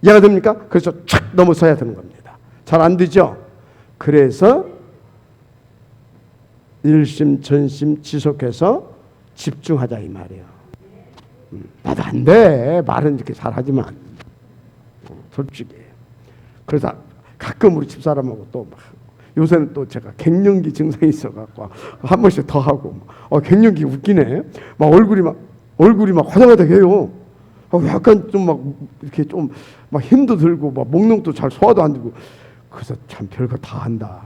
이해가 됩니까? 그래서 착 넘어서야 되는 겁니다. 잘 안 되죠? 그래서 일심 전심 지속해서 집중하자 이 말이에요. 나도 안 돼. 말은 이렇게 잘하지만 솔직히. 그래서 가끔 우리 집사람하고 또 막 요새는 또 제가 갱년기 증상이 있어갖고 한 번씩 더 하고 갱년기 웃기네. 막 얼굴이 막 화장하다해요. 약간 좀 막 이렇게 좀 막 힘도 들고 막 목넘도 잘 소화도 안 되고 그래서 참 별거 다 한다.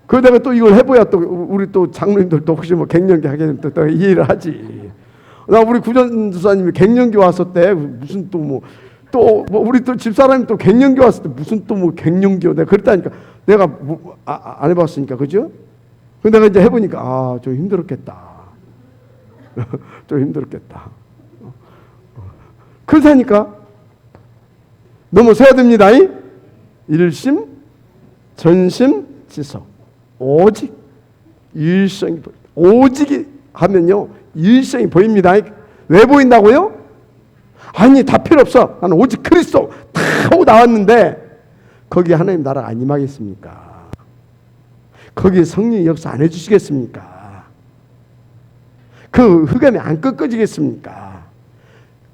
그러다가 또 이걸 해봐야 또 우리 또 장로님들도 혹시 뭐 갱년기 하게 되면 또 이해를 하지. 나 우리 구전수사님이 갱년기 왔을 때 무슨 또 뭐 우리 또 집사람이 또 갱년기 왔을 때 무슨 또 뭐 갱년기요. 내가 그랬다니까. 내가 안 해봤으니까 그죠? 근데 내가 이제 해보니까 좀 힘들었겠다. 좀 힘들었겠다. 그렇다니까 넘어서야 됩니다. 일심 전심 지속. 오직 일성이 보입니다. 오직이 하면요 일성이 보입니다. 왜 보인다고요? 아니 다 필요 없어. 나는 오직 그리스도 다 하고 나왔는데 거기에 하나님 나라가 안 임하겠습니까? 거기에 성령이 역사 안 해주시겠습니까? 그 흑암이 안 꺾어지겠습니까?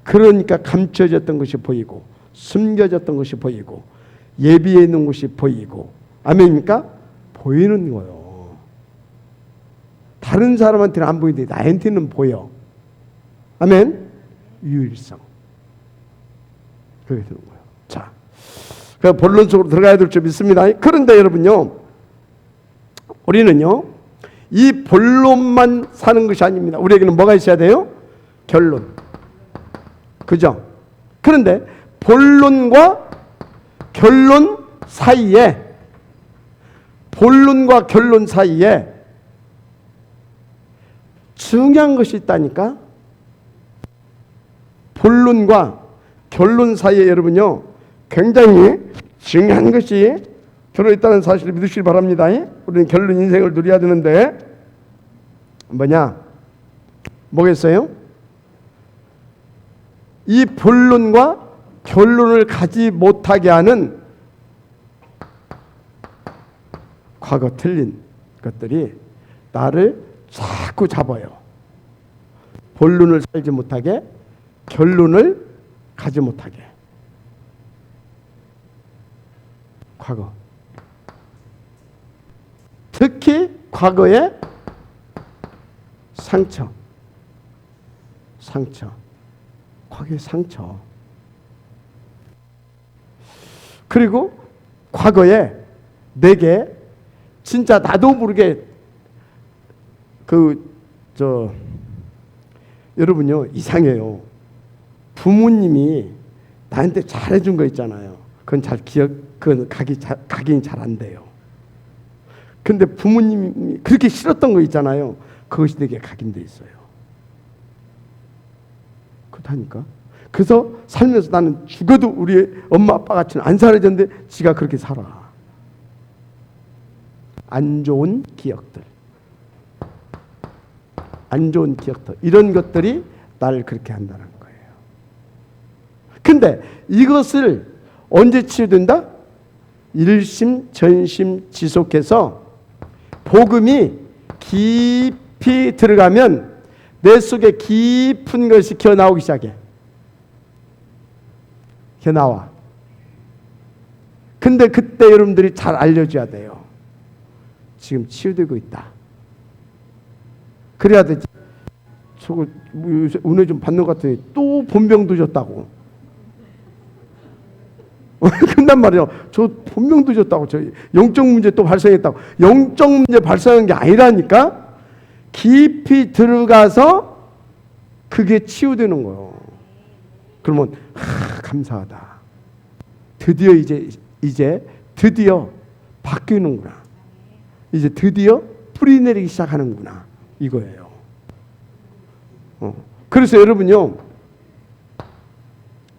그러니까 감춰졌던 것이 보이고 숨겨졌던 것이 보이고 예비해 있는 것이 보이고 아멘입니까? 보이는 거요. 다른 사람한테는 안 보이는데 나한테는 보여. 아멘. 유일성. 그렇게 되는 거예요. 자, 그 본론적으로 들어가야 될 줄 믿습니다. 그런데 여러분요, 우리는요 이 본론만 사는 것이 아닙니다. 우리에게는 뭐가 있어야 돼요? 결론. 그죠? 그런데 본론과 결론 사이에 중요한 것이 있다니까. 본론과 결론 사이에 여러분요 굉장히 중요한 것이 들어있다는 사실을 믿으시기 바랍니다. 우리는 결론 인생을 누려야 되는데 뭐겠어요? 이 본론과 결론을 가지 못하게 하는 과거 틀린 것들이 나를 자꾸 잡아요. 본론을 살지 못하게, 결론을 가지 못하게. 과거. 특히 과거의 상처. 과거의 상처. 그리고 과거에 내게 진짜 나도 모르게 여러분요, 이상해요. 부모님이 나한테 잘해준 거 있잖아요. 그건 각인이 잘 안 돼요. 근데 부모님이 그렇게 싫었던 거 있잖아요. 그것이 내게 각인돼 있어요. 그렇다니까. 그래서 살면서 나는 죽어도 우리 엄마 아빠 같이는 안 살아졌는데 지가 그렇게 살아. 안 좋은 기억들, 이런 것들이 나를 그렇게 한다는 거예요. 근데 이것을 언제 치유된다? 일심 전심 지속해서 복음이 깊이 들어가면 내 속에 깊은 것이 기어 나오기 시작해. 기어 나와. 근데 그때 여러분들이 잘 알려줘야 돼요. 지금 치유되고 있다. 그래야 되지. 저거 요새 은혜 좀 받는 것 같더니 또 본병도 졌다고. 그런단 말이에요. 저 본병도 졌다고. 저 영적 문제 또 발생했다고. 영적 문제 발생한 게 아니라니까. 깊이 들어가서 그게 치유되는 거예요. 그러면 감사하다. 드디어 이제 드디어 바뀌는구나. 이제 드디어 뿌리 내리기 시작하는구나. 이거예요. 그래서 여러분요,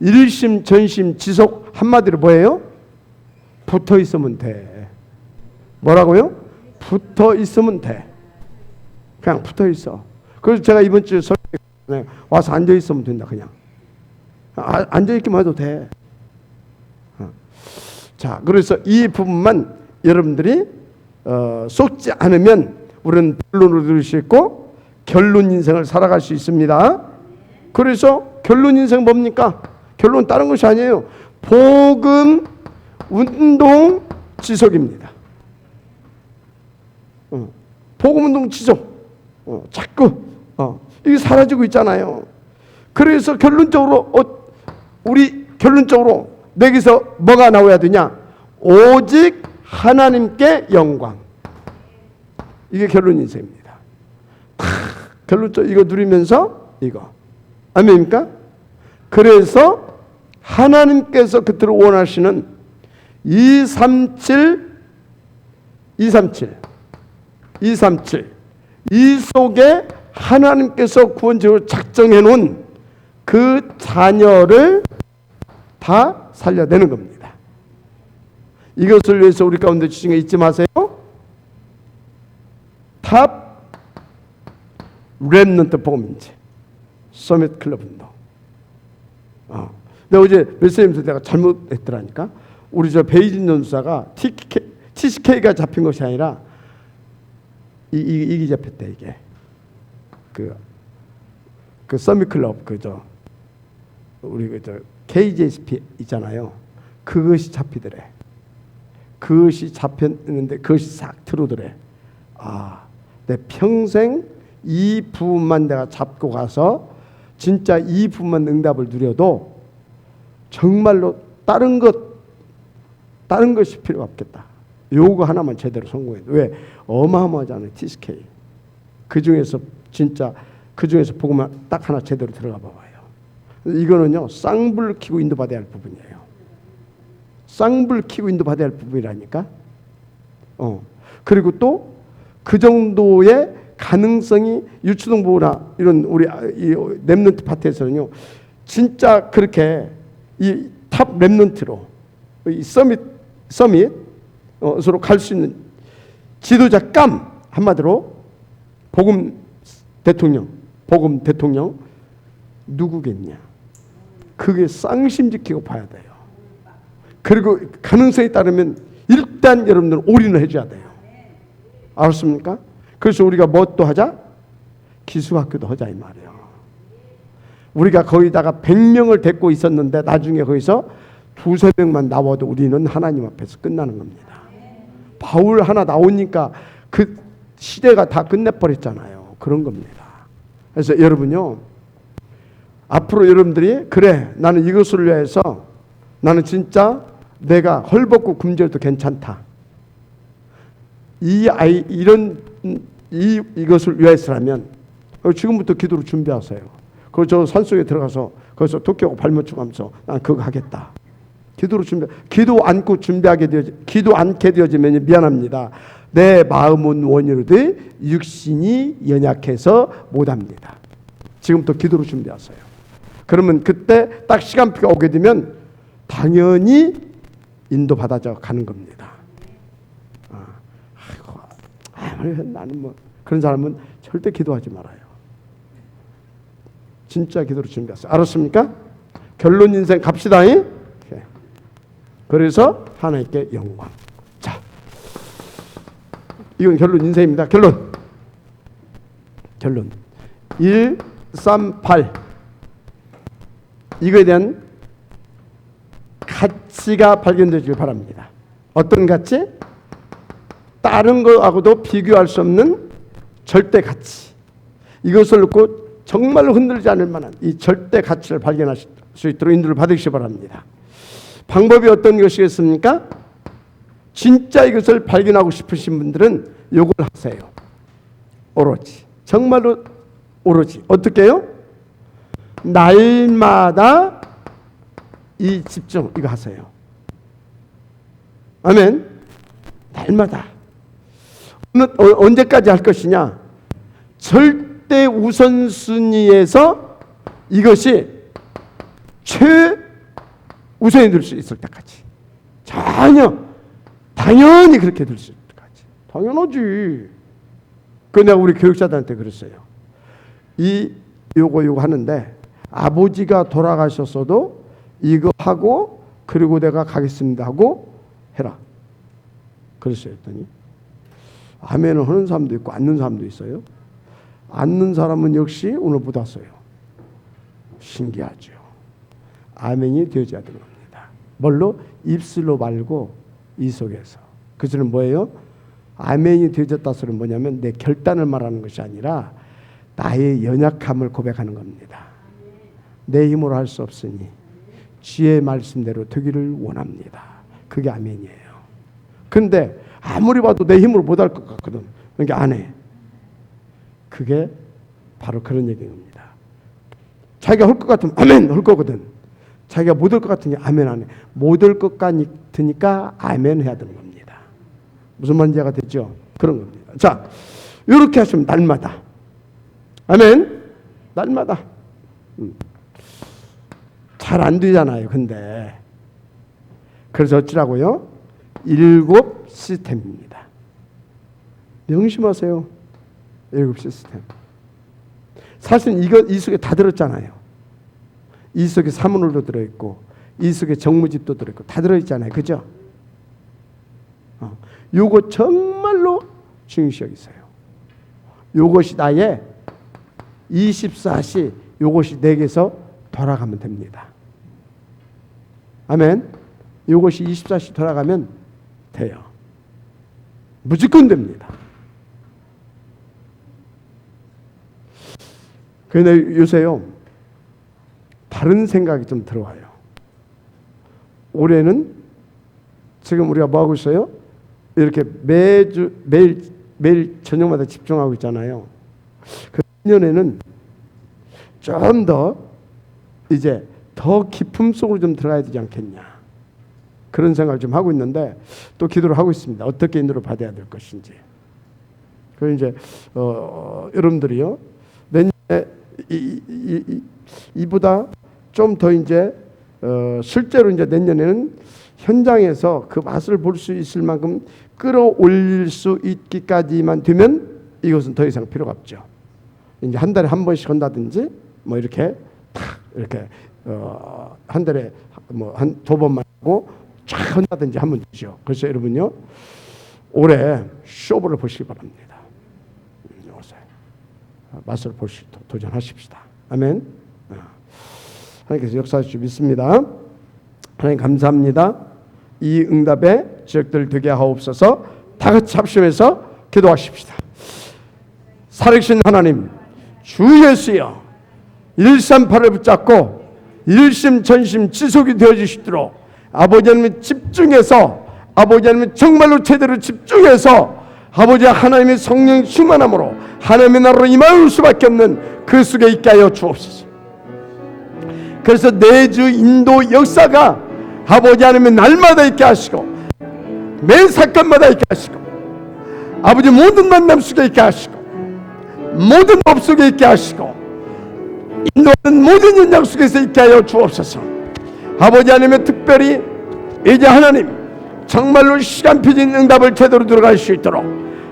일심 전심 지속, 한마디로 뭐예요? 붙어 있으면 돼. 뭐라고요? 붙어 있으면 돼. 그냥 붙어 있어. 그래서 제가 이번 주에 와서 앉아 있으면 된다. 그냥 앉아 있기만 해도 돼. 자, 그래서 이 부분만 여러분들이 속지 않으면 우리는 본론으로 들을 수 있고 결론 인생을 살아갈 수 있습니다. 그래서 결론 인생 뭡니까? 결론 다른 것이 아니에요. 복음 운동 지속입니다. 복음 운동 지속. 자꾸 이게 사라지고 있잖아요. 그래서 결론적으로 우리 결론적으로 내게서 뭐가 나와야 되냐? 오직 하나님께 영광. 이게 결론 인생입니다. 결론적 이거 누리면서 이거. 아멘입니까? 그래서 하나님께서 그토록 원하시는 237 이 속에 하나님께서 구원적으로 작정해 놓은 그 자녀를 다 살려내는 겁니다. 이것을 위해서 우리 가운데 주신 거 잊지 마세요. 탑 렘넌트 복음인지 서밋 클럽 운동. 내가 어제 메시지에서 내가 잘못했더라니까. 우리 저 베이진 전수사가 TCK가 잡힌 것이 아니라 이게 잡혔대. 이게 그 서밋 클럽 우리 KJSP 있잖아요. 그것이 잡히더래. 그것이 잡혔는데 그것이 싹 들어오더래. 내 평생 이 부분만 내가 잡고 가서 진짜 이 부분만 응답을 누려도 정말로 다른 것이 필요 없겠다. 요거 하나만 제대로 성공해. 왜? 어마어마하잖아요. TSK. 그 중에서 복음만 딱 하나 제대로 들어가 봐봐요. 이거는요, 쌍불 키고 인도받아야 할 부분이에요. 쌍불 키고 인도받아야 할 부분이라니까. 그리고 또 그 정도의 가능성이 유초동부나 이런 우리 이 렘넌트 파트에서는요, 진짜 그렇게 이 탑 렘넌트로 이 서밋으로 갈 수 있는 지도자감, 한마디로 복음 대통령 누구겠냐? 그게 쌍심 지키고 봐야 돼요. 그리고 가능성에 따르면 일단 여러분들은 올인을 해줘야 돼요. 알았습니까? 그래서 우리가 뭐 또 하자? 기숙학교도 하자 이 말이에요. 우리가 거기다가 100명을 데리고 있었는데 나중에 거기서 2~3명만 나와도 우리는 하나님 앞에서 끝나는 겁니다. 바울 하나 나오니까 그 시대가 다 끝내버렸잖아요. 그런 겁니다. 그래서 여러분요, 앞으로 여러분들이 그래, 나는 이것을 위해서 나는 진짜 내가 헐벗고 굶주려도 괜찮다. 이것을 위해서라면 지금부터 기도로 준비하세요. 저 산속에 들어가서 거기서 도끼하고 발못 쳐가면서 난 그거 하겠다. 기도로 기도 않고 기도 않게 되어지면 미안합니다. 내 마음은 원이로되 육신이 연약해서 못합니다. 지금부터 기도로 준비하세요. 그러면 그때 딱 시간표가 오게 되면 당연히 인도받아져 가는 겁니다. 나는 뭐 그런 사람은 절대 기도하지 말아요. 진짜 기도로 준비하세요. 알았습니까? 결론 인생 갑시다. 그래서 하나님께 영광. 자, 이건 결론 인생입니다. 결론 1, 3, 8 이거에 대한 가치가 발견되길 바랍니다. 어떤 가치? 다른 것하고도 비교할 수 없는 절대 가치. 이것을 놓고 정말로 흔들리지 않을 만한 이 절대 가치를 발견하실 수 있도록 인도를 받으시기 바랍니다. 방법이 어떤 것이겠습니까? 진짜 이것을 발견하고 싶으신 분들은 요걸 하세요. 오로지. 정말로 오로지. 어떻게 해요? 날마다 이 집중 이거 하세요. 아멘. 날마다. 언제까지 할 것이냐? 절대 우선순위에서 이것이 최우선이 될 수 있을 때까지. 당연히 그렇게 될 수 있을 때까지. 당연하지. 그 내가 우리 교육자들한테 그랬어요. 요거 하는데 아버지가 돌아가셨어도 이거 하고 그리고 내가 가겠습니다 하고 해라. 그랬어요. 했더니 아멘을 하는 사람도 있고 앉는 사람도 있어요. 앉는 사람은 역시 오늘 못 왔어요. 신기하죠. 아멘이 되어져야 되는 겁니다. 뭘로? 입술로 말고 이 속에서. 그 소리는 뭐예요? 아멘이 되어졌다 소리는 뭐냐면 내 결단을 말하는 것이 아니라 나의 연약함을 고백하는 겁니다. 내 힘으로 할 수 없으니 주의 말씀대로 되기를 원합니다. 그게 아멘이에요. 근데 아무리 봐도 내 힘으로 못할 것 같거든. 그러니까 안 해. 그게 바로 그런 얘기인 겁니다. 자기가 할 것 같으면 아멘 할 거거든. 자기가 못 할 것 같으니 아멘 안 해. 못 할 것 같으니까 아멘 해야 되는 겁니다. 무슨 말인지가 됐죠? 그런 겁니다. 자, 이렇게 하시면 날마다 아멘. 날마다. 잘 안 되잖아요. 근데 그래서 어찌라고요? 7 시스템입니다. 명심하세요. 7 시스템. 사실 이 속에 다 들었잖아요. 이 속에 사문울도 들어있고 이 속에 정무집도 들어있고 다 들어있잖아요. 그죠? 요거 정말로 중요시 여기세요. 요것이 나의 24시 요것이 내게서 돌아가면 됩니다. 아멘. 요것이 24시 돌아가면 돼요. 무조건 됩니다. 그런데 요새요 다른 생각이 좀 들어와요. 올해는 지금 우리가 뭐 하고 있어요? 이렇게 매일 저녁마다 집중하고 있잖아요. 그 내년에는 좀 더 이제 더 깊음 속으로 좀 들어가야 되지 않겠냐. 그런 생각을 좀 하고 있는데 또 기도를 하고 있습니다. 어떻게 인도를 받아야 될 것인지. 그리고 이제 여러분들이요 내년에 이보다 좀 더 이제 실제로 이제 내년에는 현장에서 그 맛을 볼 수 있을 만큼 끌어올릴 수 있기까지만 되면 이것은 더 이상 필요가 없죠. 이제 한 달에 한 번씩 한다든지 뭐 이렇게 탁 이렇게 한 달에 뭐 한 2번만 하고 쫙 한다든지 하면 되죠. 그래서 여러분요 올해 쇼부를 보시기 바랍니다. 요새 맛을 볼 수 있도록 도전하십시다. 아멘. 하나님께서 역사하실 줄 믿습니다. 하나님 감사합니다. 이 응답의 지역들 되게 하옵소서. 다 같이 합심해서 기도하십시다. 살아계신 하나님 주 예수여 138을 붙잡고 일심전심 지속이 되어주시도록 아버지 하나님 집중해서 아버지 하나님 정말로 제대로 집중해서 아버지 하나님의 성령 충만함으로 하나님의 나라로 임할 수밖에 없는 그 속에 있게 하여 주옵소서. 그래서 내주 인도 역사가 아버지 하나님의 날마다 있게 하시고 매 사건마다 있게 하시고 아버지 모든 만남 속에 있게 하시고 모든 법 속에 있게 하시고 인도하는 모든 연장 속에서 있게 하여 주옵소서. 아버지 하나님의 특별히 이제 하나님 정말로 시간 표준 응답을 제대로 들어갈 수 있도록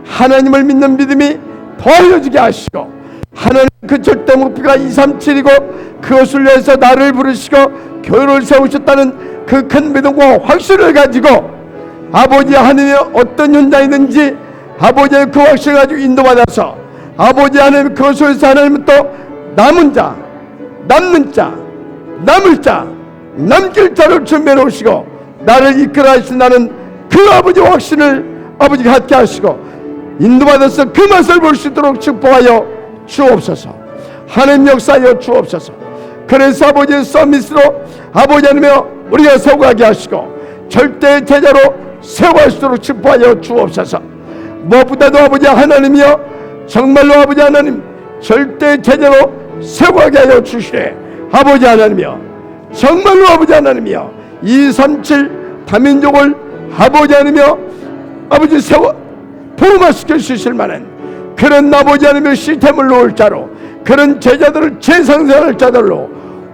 하나님을 믿는 믿음이 더해지게 하시고 하나님 그 절대 목표가 237이고 그것을 위해서 나를 부르시고 교회를 세우셨다는 그 큰 믿음과 확신을 가지고 아버지 하나님의 어떤 현장이든지 아버지의 그 확신을 가지고 인도받아서 아버지 하나님 그것을 위해서 하나님은 또 남은 자 남는 자 남을 자 남길 자를 준비해 놓으시고 나를 이끌어 하신다는 그 아버지 확신을 아버지 갖게 하시고 인도받아서 그 맛을 볼 수 있도록 축복하여 주옵소서. 하나님 역사하여 주옵소서. 그래서 아버지의 서밋으로 아버지 하나님여 우리가 세워가게 하시고 절대 제자로 세워갈 수 있도록 축복하여 주옵소서. 무엇보다도 아버지 하나님이여 정말로 아버지 하나님 절대 제자로 세워가게 하여 주시되 아버지 하나님이여 정말로 아버지 하나님이여 237 다민족을 아버지 하나님이여 아버지 세워 포럼화시켜 주실 만한 그런 아버지 하나님의 시스템을 놓을 자로 그런 제자들을 재상생할 자들로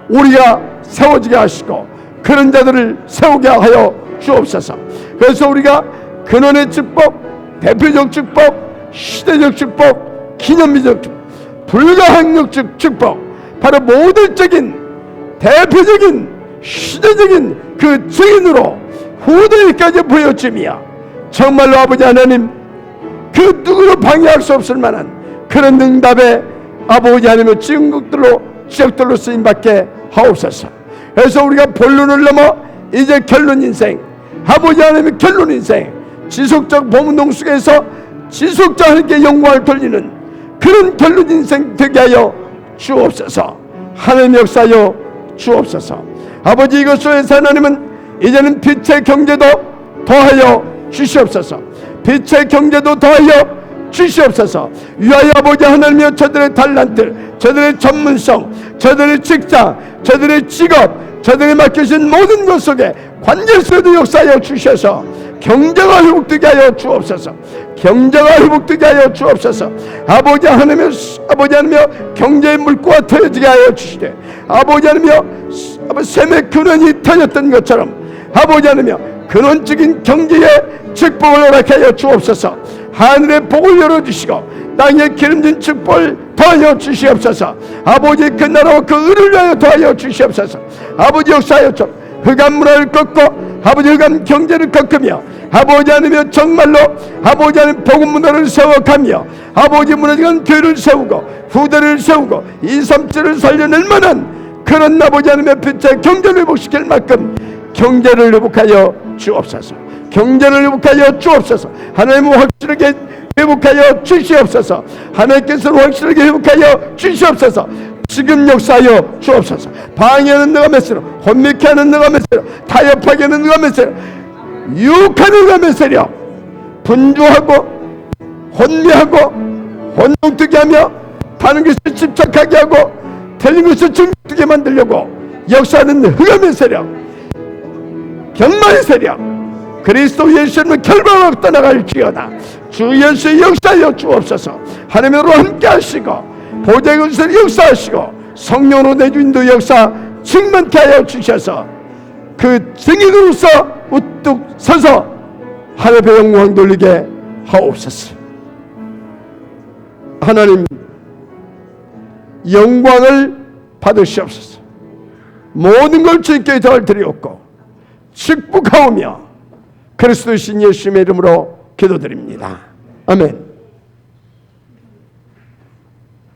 우리가 세워지게 하시고 그런 자들을 세우게 하여 주옵소서. 그래서 우리가 근원의 축복, 대표적 축복, 시대적 축복, 기념비적 축복, 불가항력적 축복, 바로 모델적인 대표적인 시대적인 그 증인으로 후대에까지 보여주며 정말로 아버지 하나님 그 누구도 방해할 수 없을 만한 그런 응답에 아버지 하나님의 증거들로 지적들로 쓰임받게 하옵소서. 그래서 우리가 본론을 넘어 이제 결론 인생 아버지 하나님의 결론 인생 지속적 범운동 속에서 지속적 하나님께 영광을 돌리는 그런 결론 인생 되게 하여 주옵소서. 하나님 역사하여 주옵소서. 아버지 이것에서 하나님은 이제는 빛의 경제도 더하여 주시옵소서. 빛의 경제도 더하여 주시옵소서. 위하여 아버지 하나님이여 저들의 달란트 저들의 전문성 저들의 직장 저들의 직업 저들이 맡겨진 모든 것 속에 관계 속에도 역사하여 주셔서 경제가 회복되게 하여 주옵소서. 경제가 회복되게 하여 주옵소서. 아버지 하나님이여 경제의 물꼬가 터지게 하여 주시되 아버지 하나님이여 샘의 근원이 터졌던 것처럼 아버지 하나님이여 근원적인 경제의 축복을 허락하여 하여 주옵소서. 하늘의 복을 열어주시고 땅의 기름진 축복을 더하여 주시옵소서. 아버지 그 나라와 그 의를 위하여 더하여 주시옵소서. 아버지 역사하여 주 흑암 문화를 꺾고 아버지 흑암 경제를 꺾으며 아버지 하나님이여 정말로 아버지 하나님 복음 문화를 세워가며 아버지 무너진 교회를 세우고 후대를 세우고 237을 살려낼 만한 그런 아버지 하나님의 빛의 경제를 회복시킬 만큼 경제를 회복하여 주옵소서. 경제를 회복하여 주옵소서. 하나님은 확실하게 회복하여 주시옵소서. 하나님께서 확실하게 회복하여 주시옵소서. 지금 역사하여 주옵소서. 방해하는 너가 메시로 혼미케 하는 너가 메시로 타협하게 하는 너가 메시로 유혹하는 너가 메시로 분주하고 혼미하고 혼동되게 하며 다른 것을 집착하게 하고 틀린 것을 중독되게 만들려고 역사하는 흑암의 세력 경마의 세력 그리스도 예수님은 결박하고 떠나갈지어다. 주 예수의 역사하여 주옵소서. 하나님으로 함께 하시고 보좌의 권세를 역사하시고 성령으로 내주인도 역사 충만케 하여 주셔서 그 증인으로서 우뚝 서서 하나님의 영광 돌리게 하옵소서. 하나님 영광을 받으시옵소서. 모든 걸 주님께 드리옵고 축복하오며 그리스도의 신 예수님의 이름으로 기도드립니다. 아멘.